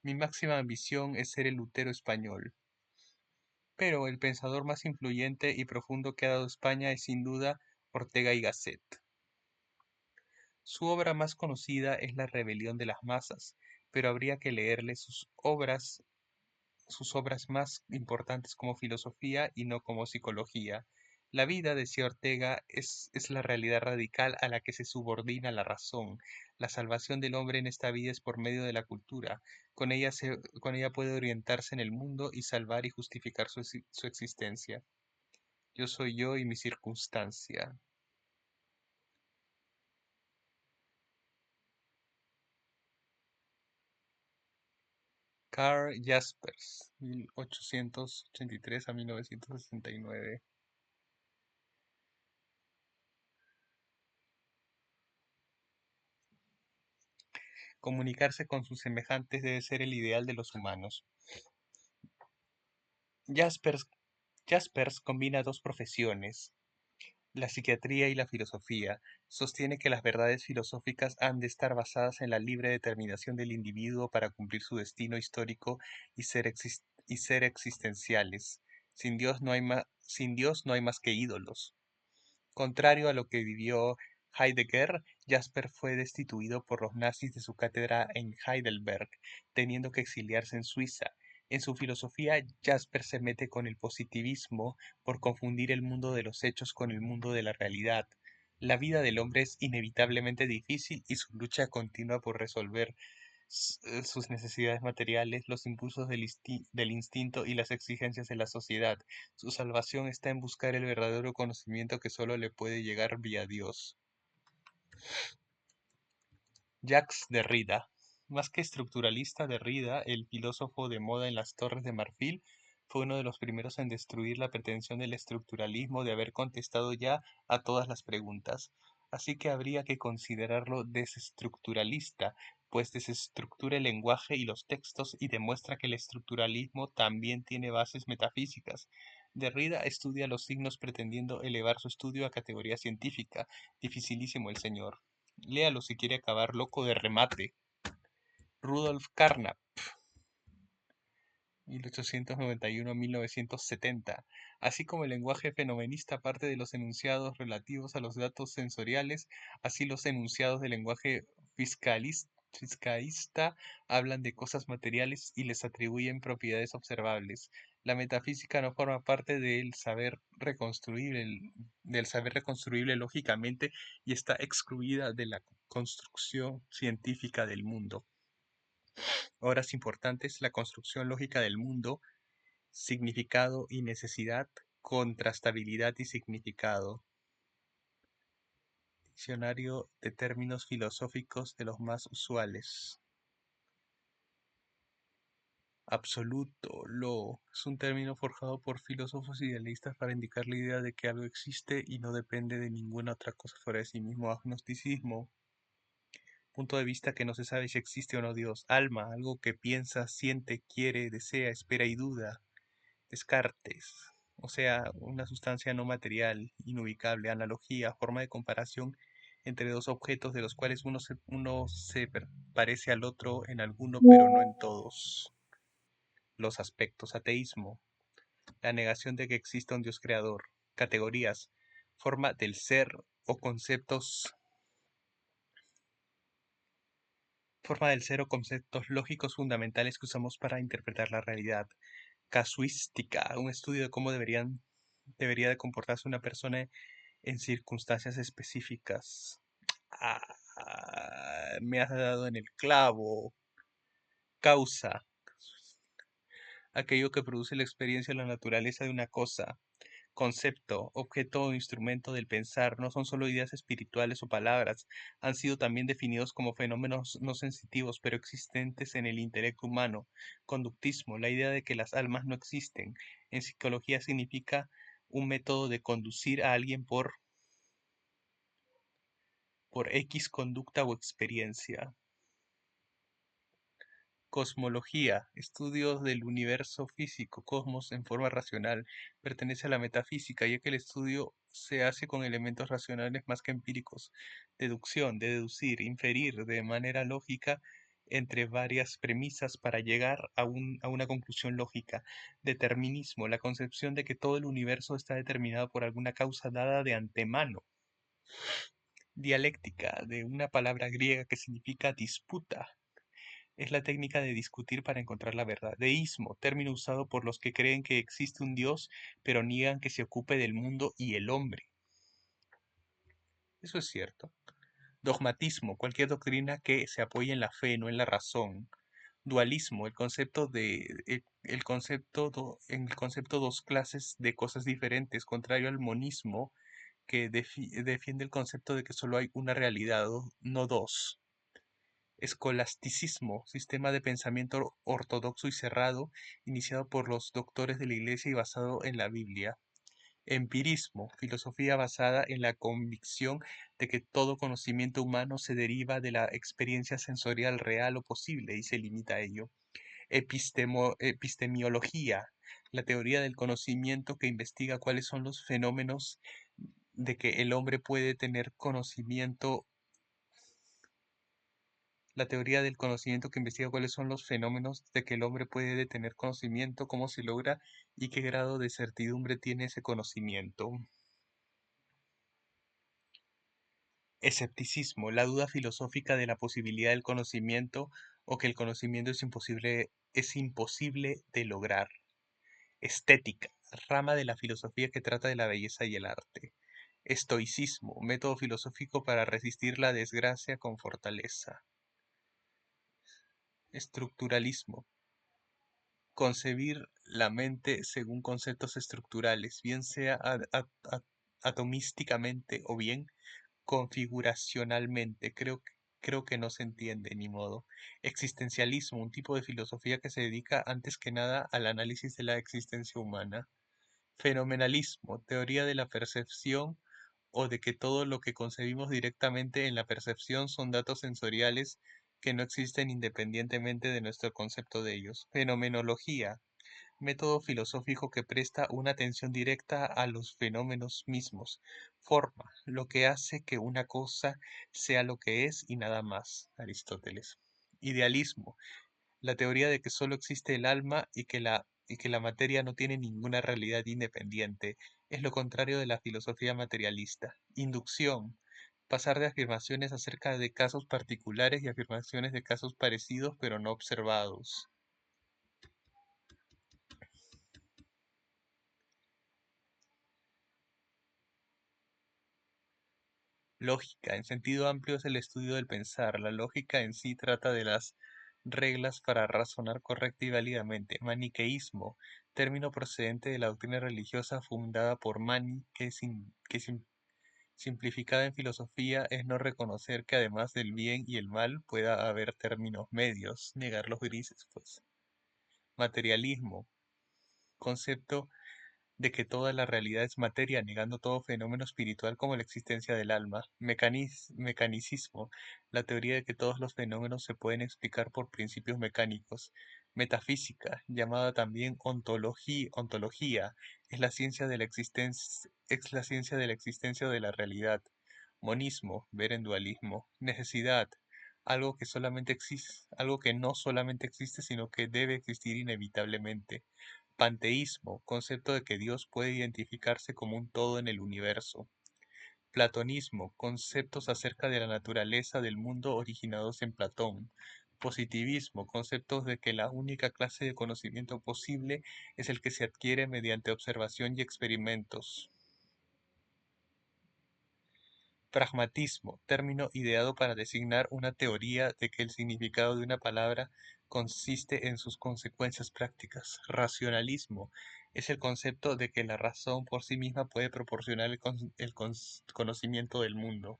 Mi máxima ambición es ser el Lutero español, pero el pensador más influyente y profundo que ha dado España es sin duda Ortega y Gasset. Su obra más conocida es La rebelión de las masas, pero habría que leerle sus obras más importantes como filosofía y no como psicología. La vida, decía Ortega, es la realidad radical a la que se subordina la razón. La salvación del hombre en esta vida es por medio de la cultura. Con ella puede orientarse en el mundo y salvar y justificar su existencia. Yo soy yo y mi circunstancia. Karl Jaspers, 1883 a 1969. Comunicarse con sus semejantes debe ser el ideal de los humanos. Jaspers, Jaspers combina dos profesiones, la psiquiatría y la filosofía. Sostiene que las verdades filosóficas han de estar basadas en la libre determinación del individuo para cumplir su destino histórico y ser existenciales. Sin Dios no hay más que ídolos. Contrario a lo que vivió Heidegger, Jasper fue destituido por los nazis de su cátedra en Heidelberg, teniendo que exiliarse en Suiza. En su filosofía, Jasper se mete con el positivismo por confundir el mundo de los hechos con el mundo de la realidad. La vida del hombre es inevitablemente difícil y su lucha continua por resolver sus necesidades materiales, los impulsos del instinto y las exigencias de la sociedad. Su salvación está en buscar el verdadero conocimiento que solo le puede llegar vía Dios. Jacques Derrida. Más que estructuralista, Derrida, el filósofo de moda en las Torres de Marfil, fue uno de los primeros en destruir la pretensión del estructuralismo de haber contestado ya a todas las preguntas. Así que habría que considerarlo desestructuralista, pues desestructura el lenguaje y los textos y demuestra que el estructuralismo también tiene bases metafísicas. Derrida estudia los signos pretendiendo elevar su estudio a categoría científica. Dificilísimo el señor. Léalo si quiere acabar loco de remate. Rudolf Carnap, 1891-1970. Así como el lenguaje fenomenista parte de los enunciados relativos a los datos sensoriales, así los enunciados del lenguaje fiscalista hablan de cosas materiales y les atribuyen propiedades observables. La metafísica no forma parte del saber reconstruible lógicamente y está excluida de la construcción científica del mundo. Horas importantes, la construcción lógica del mundo, significado y necesidad, contrastabilidad y significado. Diccionario de términos filosóficos de los más usuales. Absoluto, lo, es un término forjado por filósofos idealistas para indicar la idea de que algo existe y no depende de ninguna otra cosa fuera de sí mismo. Agnosticismo, punto de vista que no se sabe si existe o no Dios. Alma, algo que piensa, siente, quiere, desea, espera y duda. Descartes, o sea, una sustancia no material, inubicable, analogía, forma de comparación entre dos objetos de los cuales parece al otro en alguno, pero no en todos los aspectos. Ateísmo, la negación de que exista un Dios creador. Categorías, forma del ser o conceptos, forma del ser o conceptos lógicos fundamentales que usamos para interpretar la realidad. Casuística, un estudio de cómo debería de comportarse una persona en circunstancias específicas. Ah, me has dado en el clavo. Causa, aquello que produce la experiencia o la naturaleza de una cosa. Concepto, objeto o instrumento del pensar, no son solo ideas espirituales o palabras, han sido también definidos como fenómenos no sensitivos pero existentes en el intelecto humano. Conductismo, la idea de que las almas no existen. En psicología significa un método de conducir a alguien por X conducta o experiencia. Cosmología, estudios del universo físico, cosmos en forma racional, pertenece a la metafísica, ya que el estudio se hace con elementos racionales más que empíricos. Deducción, de deducir, inferir de manera lógica entre varias premisas para llegar a una conclusión lógica. Determinismo, la concepción de que todo el universo está determinado por alguna causa dada de antemano. Dialéctica, de una palabra griega que significa disputa. Es la técnica de discutir para encontrar la verdad. Deísmo, término usado por los que creen que existe un Dios, pero niegan que se ocupe del mundo y el hombre. Eso es cierto. Dogmatismo, cualquier doctrina que se apoye en la fe, no en la razón. Dualismo, en el concepto dos clases de cosas diferentes, contrario al monismo, que defiende el concepto de que solo hay una realidad, no dos. Escolasticismo, sistema de pensamiento ortodoxo y cerrado, iniciado por los doctores de la Iglesia y basado en la Biblia. Empirismo, filosofía basada en la convicción de que todo conocimiento humano se deriva de la experiencia sensorial real o posible y se limita a ello. Epistemiología, la teoría del conocimiento que investiga cuáles son los fenómenos de que el hombre puede tener conocimiento. La teoría del conocimiento que investiga cuáles son los fenómenos de que el hombre puede tener conocimiento, cómo se logra y qué grado de certidumbre tiene ese conocimiento. Escepticismo, la duda filosófica de la posibilidad del conocimiento o que el conocimiento es imposible de lograr. Estética, rama de la filosofía que trata de la belleza y el arte. Estoicismo, método filosófico para resistir la desgracia con fortaleza. Estructuralismo, concebir la mente según conceptos estructurales, bien sea atomísticamente o bien configuracionalmente. Creo que no se entiende, ni modo. Existencialismo, un tipo de filosofía que se dedica antes que nada al análisis de la existencia humana. Fenomenalismo, teoría de la percepción o de que todo lo que concebimos directamente en la percepción son datos sensoriales que no existen independientemente de nuestro concepto de ellos. Fenomenología, método filosófico que presta una atención directa a los fenómenos mismos. Forma, lo que hace que una cosa sea lo que es y nada más. Aristóteles. Idealismo, la teoría de que solo existe el alma y que la materia no tiene ninguna realidad independiente. Es lo contrario de la filosofía materialista. Inducción, pasar de afirmaciones acerca de casos particulares y afirmaciones de casos parecidos pero no observados. Lógica, en sentido amplio, es el estudio del pensar. La lógica en sí trata de las reglas para razonar correcta y válidamente. Maniqueísmo, término procedente de la doctrina religiosa fundada por Mani, simplificada en filosofía es no reconocer que además del bien y el mal pueda haber términos medios, negar los grises, pues. Materialismo, concepto de que toda la realidad es materia, negando todo fenómeno espiritual como la existencia del alma. Mecanicismo, la teoría de que todos los fenómenos se pueden explicar por principios mecánicos. Metafísica, llamada también ontología, es la ciencia de la existencia de la realidad. Monismo, ver en dualismo. Necesidad, algo que no solamente existe, sino que debe existir inevitablemente. Panteísmo, concepto de que Dios puede identificarse como un todo en el universo. Platonismo, conceptos acerca de la naturaleza del mundo originados en Platón. Positivismo, conceptos de que la única clase de conocimiento posible es el que se adquiere mediante observación y experimentos. Pragmatismo, término ideado para designar una teoría de que el significado de una palabra consiste en sus consecuencias prácticas. Racionalismo es el concepto de que la razón por sí misma puede proporcionar conocimiento del mundo.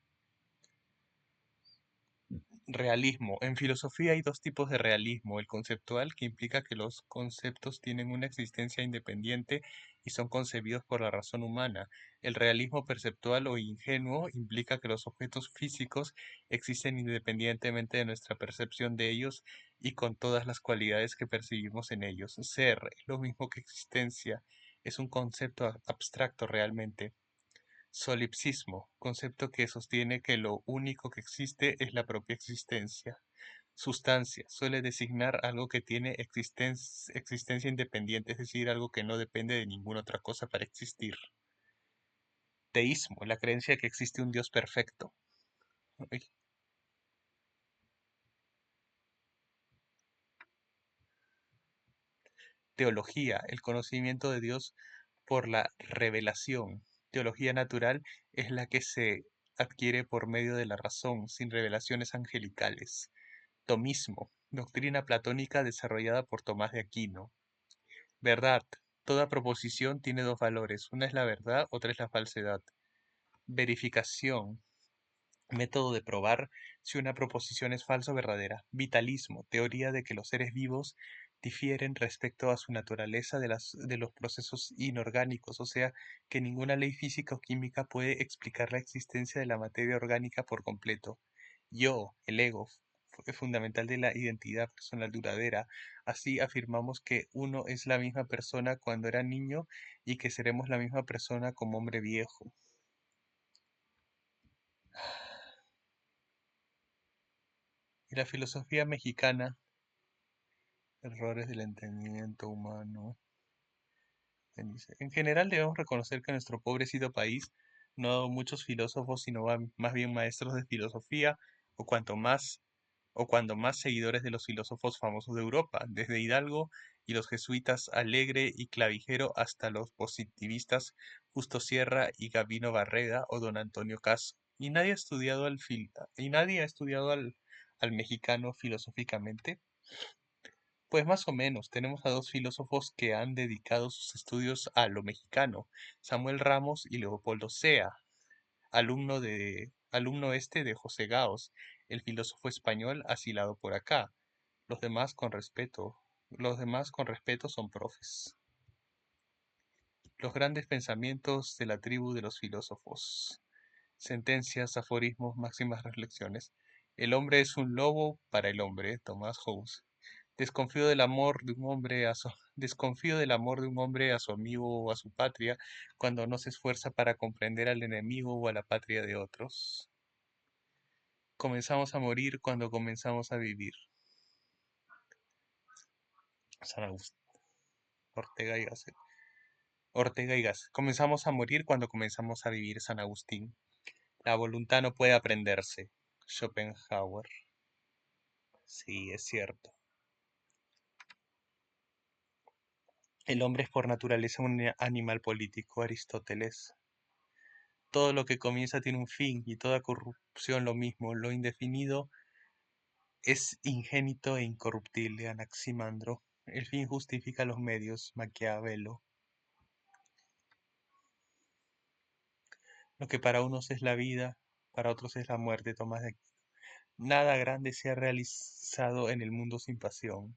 Realismo. En filosofía hay dos tipos de realismo: el conceptual, que implica que los conceptos tienen una existencia independiente y son concebidos por la razón humana. El realismo perceptual o ingenuo implica que los objetos físicos existen independientemente de nuestra percepción de ellos y con todas las cualidades que percibimos en ellos. Ser es lo mismo que existencia, es un concepto abstracto realmente. Solipsismo, concepto que sostiene que lo único que existe es la propia existencia. Sustancia, suele designar algo que tiene existencia independiente, es decir, algo que no depende de ninguna otra cosa para existir. Teísmo, la creencia de que existe un Dios perfecto. Uy, Teología, el conocimiento de Dios por la revelación. Teología natural es la que se adquiere por medio de la razón, sin revelaciones angelicales. Tomismo, doctrina platónica desarrollada por Tomás de Aquino. Verdad, toda proposición tiene dos valores, una es la verdad, otra es la falsedad. Verificación, método de probar si una proposición es falsa o verdadera. Vitalismo, teoría de que los seres vivos difieren respecto a su naturaleza de los procesos inorgánicos, o sea, que ninguna ley física o química puede explicar la existencia de la materia orgánica por completo. Yo, el ego, es fundamental de la identidad personal duradera. Así afirmamos que uno es la misma persona cuando era niño y que seremos la misma persona como hombre viejo. Y la filosofía mexicana, errores del entendimiento humano. En general debemos reconocer que nuestro pobrecito país no ha dado muchos filósofos, sino más bien maestros de filosofía, o cuando más seguidores de los filósofos famosos de Europa, desde Hidalgo y los jesuitas Alegre y Clavijero hasta los positivistas Justo Sierra y Gabino Barreda o don Antonio Caso. Y nadie ha estudiado al mexicano filosóficamente. Pues más o menos, tenemos a dos filósofos que han dedicado sus estudios a lo mexicano, Samuel Ramos y Leopoldo Sea, alumno este de José Gaos, el filósofo español asilado por acá. Los demás con respeto, los demás con respeto son profes. Los grandes pensamientos de la tribu de los filósofos. Sentencias, aforismos, máximas reflexiones. El hombre es un lobo para el hombre, Thomas Hobbes. Desconfío del amor de un hombre a su amigo o a su patria cuando no se esfuerza para comprender al enemigo o a la patria de otros. Comenzamos a morir cuando comenzamos a vivir. San Agustín, Ortega y Gasset. Ortega y Gasset. Comenzamos a morir cuando comenzamos a vivir, San Agustín. La voluntad no puede aprenderse. Schopenhauer. Sí, es cierto. El hombre es por naturaleza un animal político, Aristóteles. Todo lo que comienza tiene un fin y toda corrupción lo mismo. Lo indefinido es ingénito e incorruptible, Anaximandro. El fin justifica los medios, Maquiavelo. Lo que para unos es la vida, para otros es la muerte, Tomás de Aquino. Nada grande se ha realizado en el mundo sin pasión.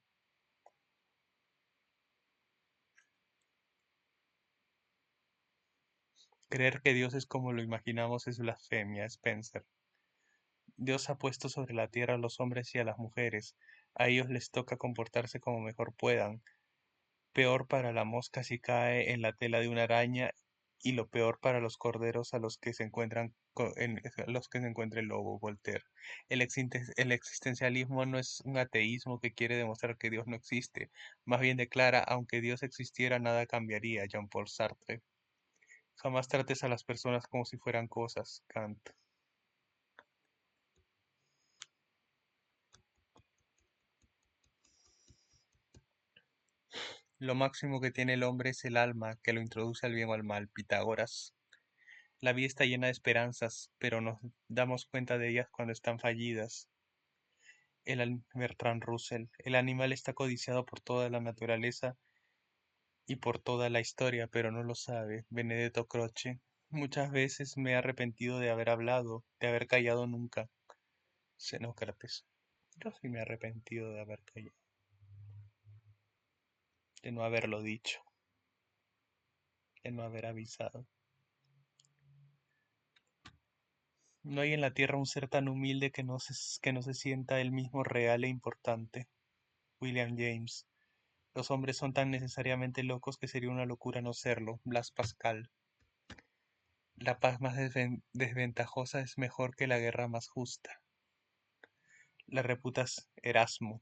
Creer que Dios es como lo imaginamos es blasfemia, Spencer. Dios ha puesto sobre la tierra a los hombres y a las mujeres. A ellos les toca comportarse como mejor puedan. Peor para la mosca si cae en la tela de una araña y lo peor para los corderos a los que se encuentran a los que se encuentra el lobo, Voltaire. El existencialismo no es un ateísmo que quiere demostrar que Dios no existe, más bien declara, aunque Dios existiera, nada cambiaría, Jean-Paul Sartre. Jamás trates a las personas como si fueran cosas, Kant. Lo máximo que tiene el hombre es el alma, que lo introduce al bien o al mal, Pitágoras. La vida está llena de esperanzas, pero nos damos cuenta de ellas cuando están fallidas. Bertrand Russell. El animal está codiciado por toda la naturaleza y por toda la historia, pero no lo sabe. Benedetto Croce. Muchas veces me he arrepentido de haber hablado, de haber callado nunca. Xenócrates. Yo sí me he arrepentido de haber callado, de no haberlo dicho, de no haber avisado. No hay en la tierra un ser tan humilde que no se sienta él mismo real e importante. William James. Los hombres son tan necesariamente locos que sería una locura no serlo. Blas Pascal. La paz más desventajosa es mejor que la guerra más justa. Erasmo.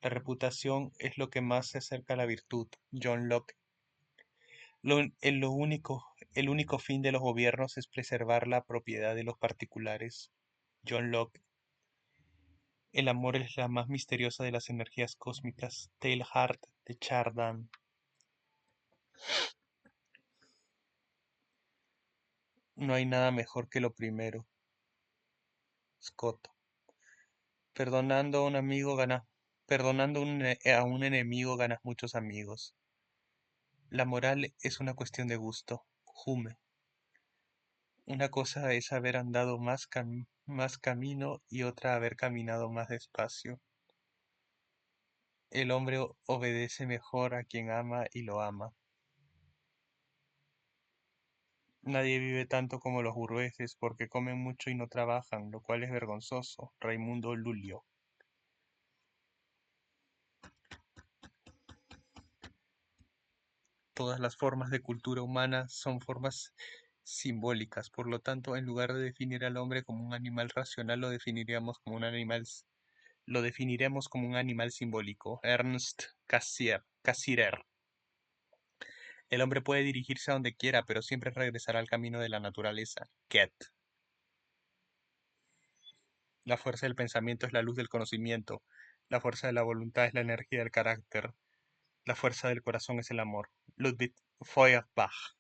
La reputación es lo que más se acerca a la virtud. John Locke. El único fin de los gobiernos es preservar la propiedad de los particulares. John Locke. El amor es la más misteriosa de las energías cósmicas. Teilhard. de Chardin. No hay nada mejor que lo primero. Scott. Perdonando a un amigo ganas, a un enemigo ganas muchos amigos. La moral es una cuestión de gusto. Hume. Una cosa es haber andado más camino y otra haber caminado más despacio. El hombre obedece mejor a quien ama y lo ama. Nadie vive tanto como los burgueses porque comen mucho y no trabajan, lo cual es vergonzoso. Raimundo Lulio. Todas las formas de cultura humana son formas simbólicas, por lo tanto, en lugar de definir al hombre como un animal racional, lo definiremos como un animal simbólico. Ernst Cassirer. El hombre puede dirigirse a donde quiera, pero siempre regresará al camino de la naturaleza. Goethe. La fuerza del pensamiento es la luz del conocimiento. La fuerza de la voluntad es la energía del carácter. La fuerza del corazón es el amor. Ludwig Feuerbach.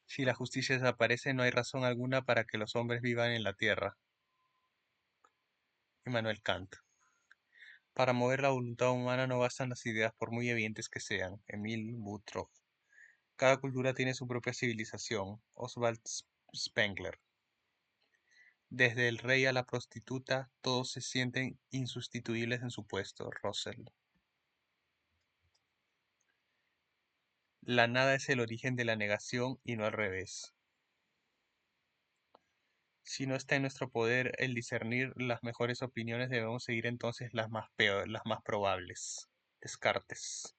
Si la justicia desaparece, no hay razón alguna para que los hombres vivan en la tierra. Immanuel Kant. Para mover la voluntad humana no bastan las ideas por muy evidentes que sean. Emil Buttrop. Cada cultura tiene su propia civilización. Oswald Spengler. Desde el rey a la prostituta, todos se sienten insustituibles en su puesto. Russell. La nada es el origen de la negación y no al revés. Si no está en nuestro poder el discernir las mejores opiniones, debemos seguir entonces las más probables. Descartes.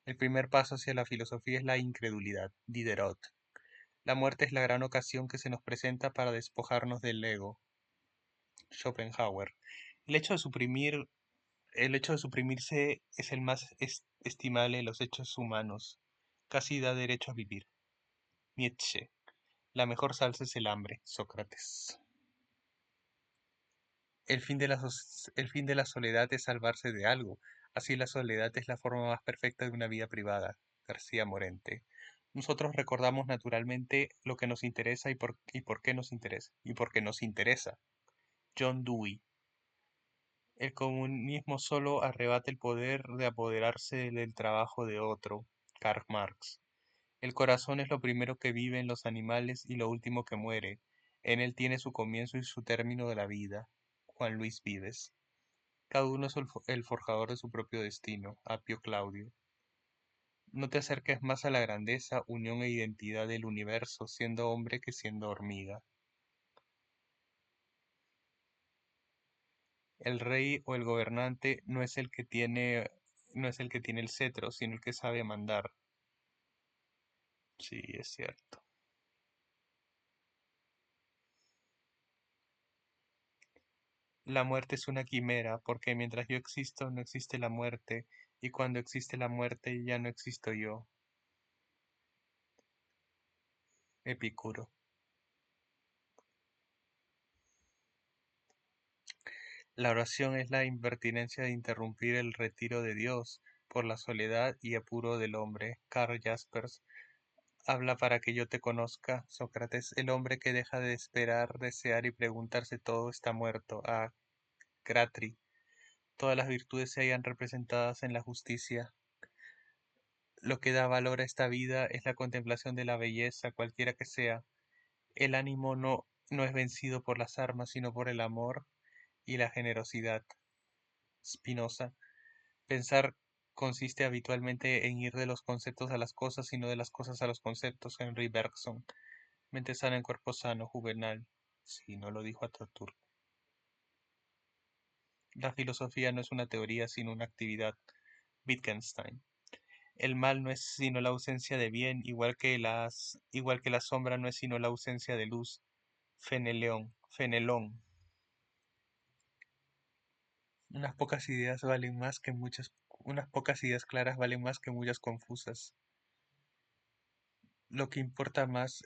El primer paso hacia la filosofía es la incredulidad. Diderot. La muerte es la gran ocasión que se nos presenta para despojarnos del ego. Schopenhauer. El hecho de suprimir, el hecho de suprimirse es el más estimable de los hechos humanos. Casi da derecho a vivir. Nietzsche. La mejor salsa es el hambre. Sócrates. El fin de la soledad es salvarse de algo. Así la soledad es la forma más perfecta de una vida privada. García Morente. Nosotros recordamos naturalmente lo que nos interesa y por qué nos interesa. Y por qué nos interesa. John Dewey. El comunismo solo arrebata el poder de apoderarse del trabajo de otro. Karl Marx. El corazón es lo primero que vive en los animales y lo último que muere. En él tiene su comienzo y su término de la vida. Juan Luis Vives. Cada uno es el forjador de su propio destino. Apio Claudio. No te acerques más a la grandeza, unión e identidad del universo, siendo hombre que siendo hormiga. El rey o el gobernante no es el que tiene el cetro, sino el que sabe mandar. Sí, es cierto. La muerte es una quimera, porque mientras yo existo, no existe la muerte, y cuando existe la muerte, ya no existo yo. Epicuro. La oración es la impertinencia de interrumpir el retiro de Dios por la soledad y apuro del hombre. Karl Jaspers. Habla para que yo te conozca. Sócrates. El hombre que deja de esperar, desear y preguntarse todo está muerto. A. Gratri. Todas las virtudes se hallan representadas en la justicia. Lo que da valor a esta vida es la contemplación de la belleza, cualquiera que sea. El ánimo no es vencido por las armas, sino por el amor y la generosidad. Spinoza. Pensar consiste habitualmente en ir de los conceptos a las cosas y no de las cosas a los conceptos. Henry Bergson. Mente sana en cuerpo sano. Juvenal. Sí, no lo dijo Ataturk. La filosofía no es una teoría, sino una actividad. Wittgenstein. El mal no es sino la ausencia de bien, igual que la sombra no es sino la ausencia de luz. Fenelón. Unas pocas ideas claras valen más que muchas confusas. Lo que importa más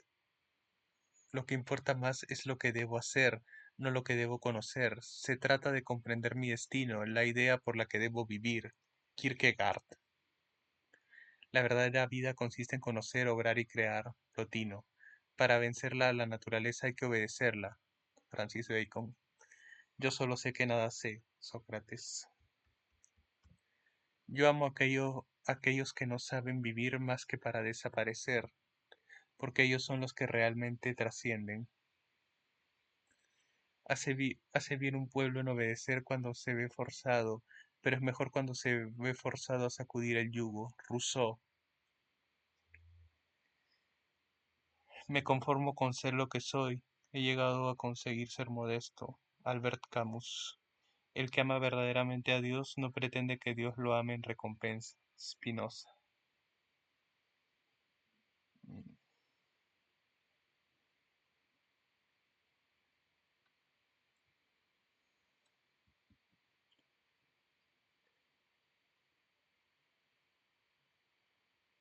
Lo que importa más es lo que debo hacer, no lo que debo conocer. Se trata de comprender mi destino, la idea por la que debo vivir. Kierkegaard. La verdadera vida consiste en conocer, obrar y crear. Plotino. Para vencerla a la naturaleza hay que obedecerla. Francis Bacon. Yo solo sé que nada sé. Sócrates. Yo amo a aquellos que no saben vivir más que para desaparecer, porque ellos son los que realmente trascienden. Hace bien un pueblo en obedecer cuando se ve forzado, pero es mejor cuando se ve forzado a sacudir el yugo. Rousseau. Me conformo con ser lo que soy. He llegado a conseguir ser modesto. Albert Camus. El que ama verdaderamente a Dios no pretende que Dios lo ame en recompensa. Spinoza. Mm.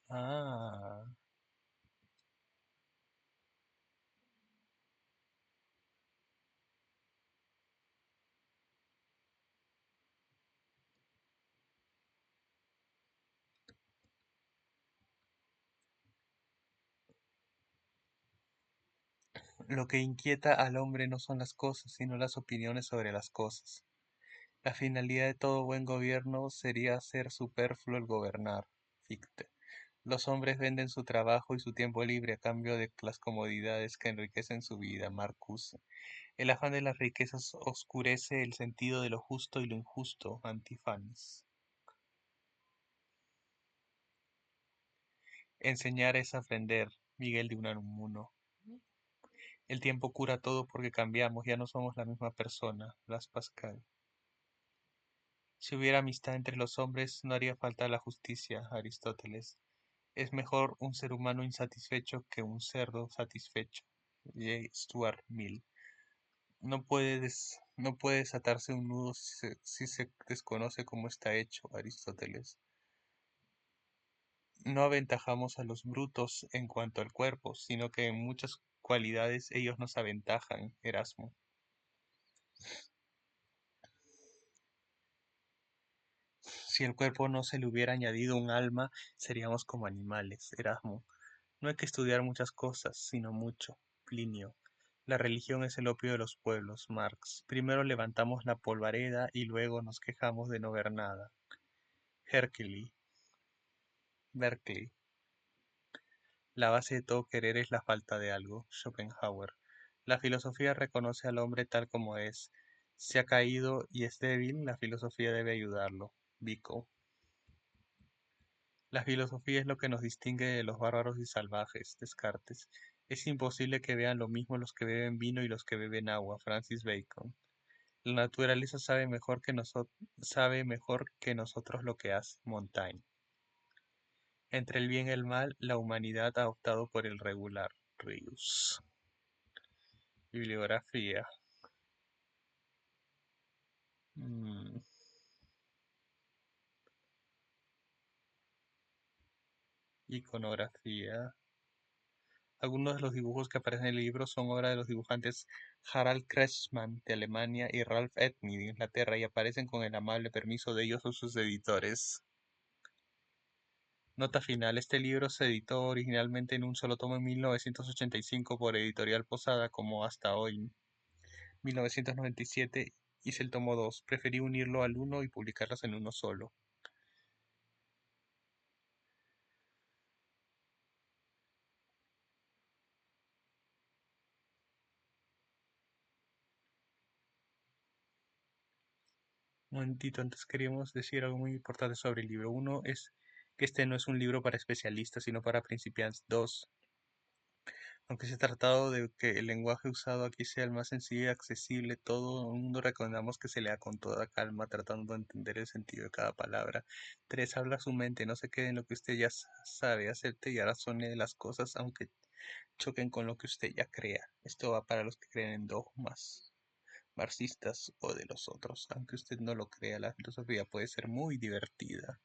Ah, lo que inquieta al hombre no son las cosas, sino las opiniones sobre las cosas. La finalidad de todo buen gobierno sería hacer superfluo el gobernar. Fichte. Los hombres venden su trabajo y su tiempo libre a cambio de las comodidades que enriquecen su vida. Marcuse. El afán de las riquezas oscurece el sentido de lo justo y lo injusto. Antifanes. Enseñar es aprender. Miguel de Unamuno. El tiempo cura todo porque cambiamos, ya no somos la misma persona. Blas Pascal. Si hubiera amistad entre los hombres, no haría falta la justicia. Aristóteles. Es mejor un ser humano insatisfecho que un cerdo satisfecho. J. Stuart Mill. No puede desatarse un nudo si se desconoce cómo está hecho. Aristóteles. No aventajamos a los brutos en cuanto al cuerpo, sino que en muchas cualidades ellos nos aventajan. Erasmo. Si el cuerpo no se le hubiera añadido un alma, seríamos como animales. Erasmo. No hay que estudiar muchas cosas, sino mucho. Plinio. La religión es el opio de los pueblos. Marx. Primero levantamos la polvareda y luego nos quejamos de no ver nada. Herkele. Berkeley. La base de todo querer es la falta de algo. Schopenhauer. La filosofía reconoce al hombre tal como es. Si ha caído y es débil, la filosofía debe ayudarlo. Vico. La filosofía es lo que nos distingue de los bárbaros y salvajes. Descartes. Es imposible que vean lo mismo los que beben vino y los que beben agua. Francis Bacon. La naturaleza sabe mejor que nosotros lo que hace. Montaigne. Entre el bien y el mal, la humanidad ha optado por el regular. Rius. Bibliografía. Mm, Iconografía. Algunos de los dibujos que aparecen en el libro son obra de los dibujantes Harald Cressman de Alemania y Ralph Edney de Inglaterra y aparecen con el amable permiso de ellos o sus editores. Nota final: este libro se editó originalmente en un solo tomo en 1985 por Editorial Posada, como hasta hoy, 1997, hice el tomo 2. Preferí unirlo al uno y publicarlos en uno solo. Un momentito, antes queríamos decir algo muy importante sobre el libro. Uno es que este no es un libro para especialistas, sino para principiantes. Dos, aunque se ha tratado de que el lenguaje usado aquí sea el más sencillo y accesible, todo el mundo recomendamos que se lea con toda calma, tratando de entender el sentido de cada palabra. Tres, habla su mente, no se quede en lo que usted ya sabe, acepte y razone de las cosas, aunque choquen con lo que usted ya crea. Esto va para los que creen en dogmas marxistas o de los otros. Aunque usted no lo crea, la filosofía puede ser muy divertida.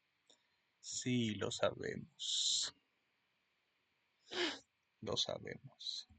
Sí, lo sabemos. Lo sabemos.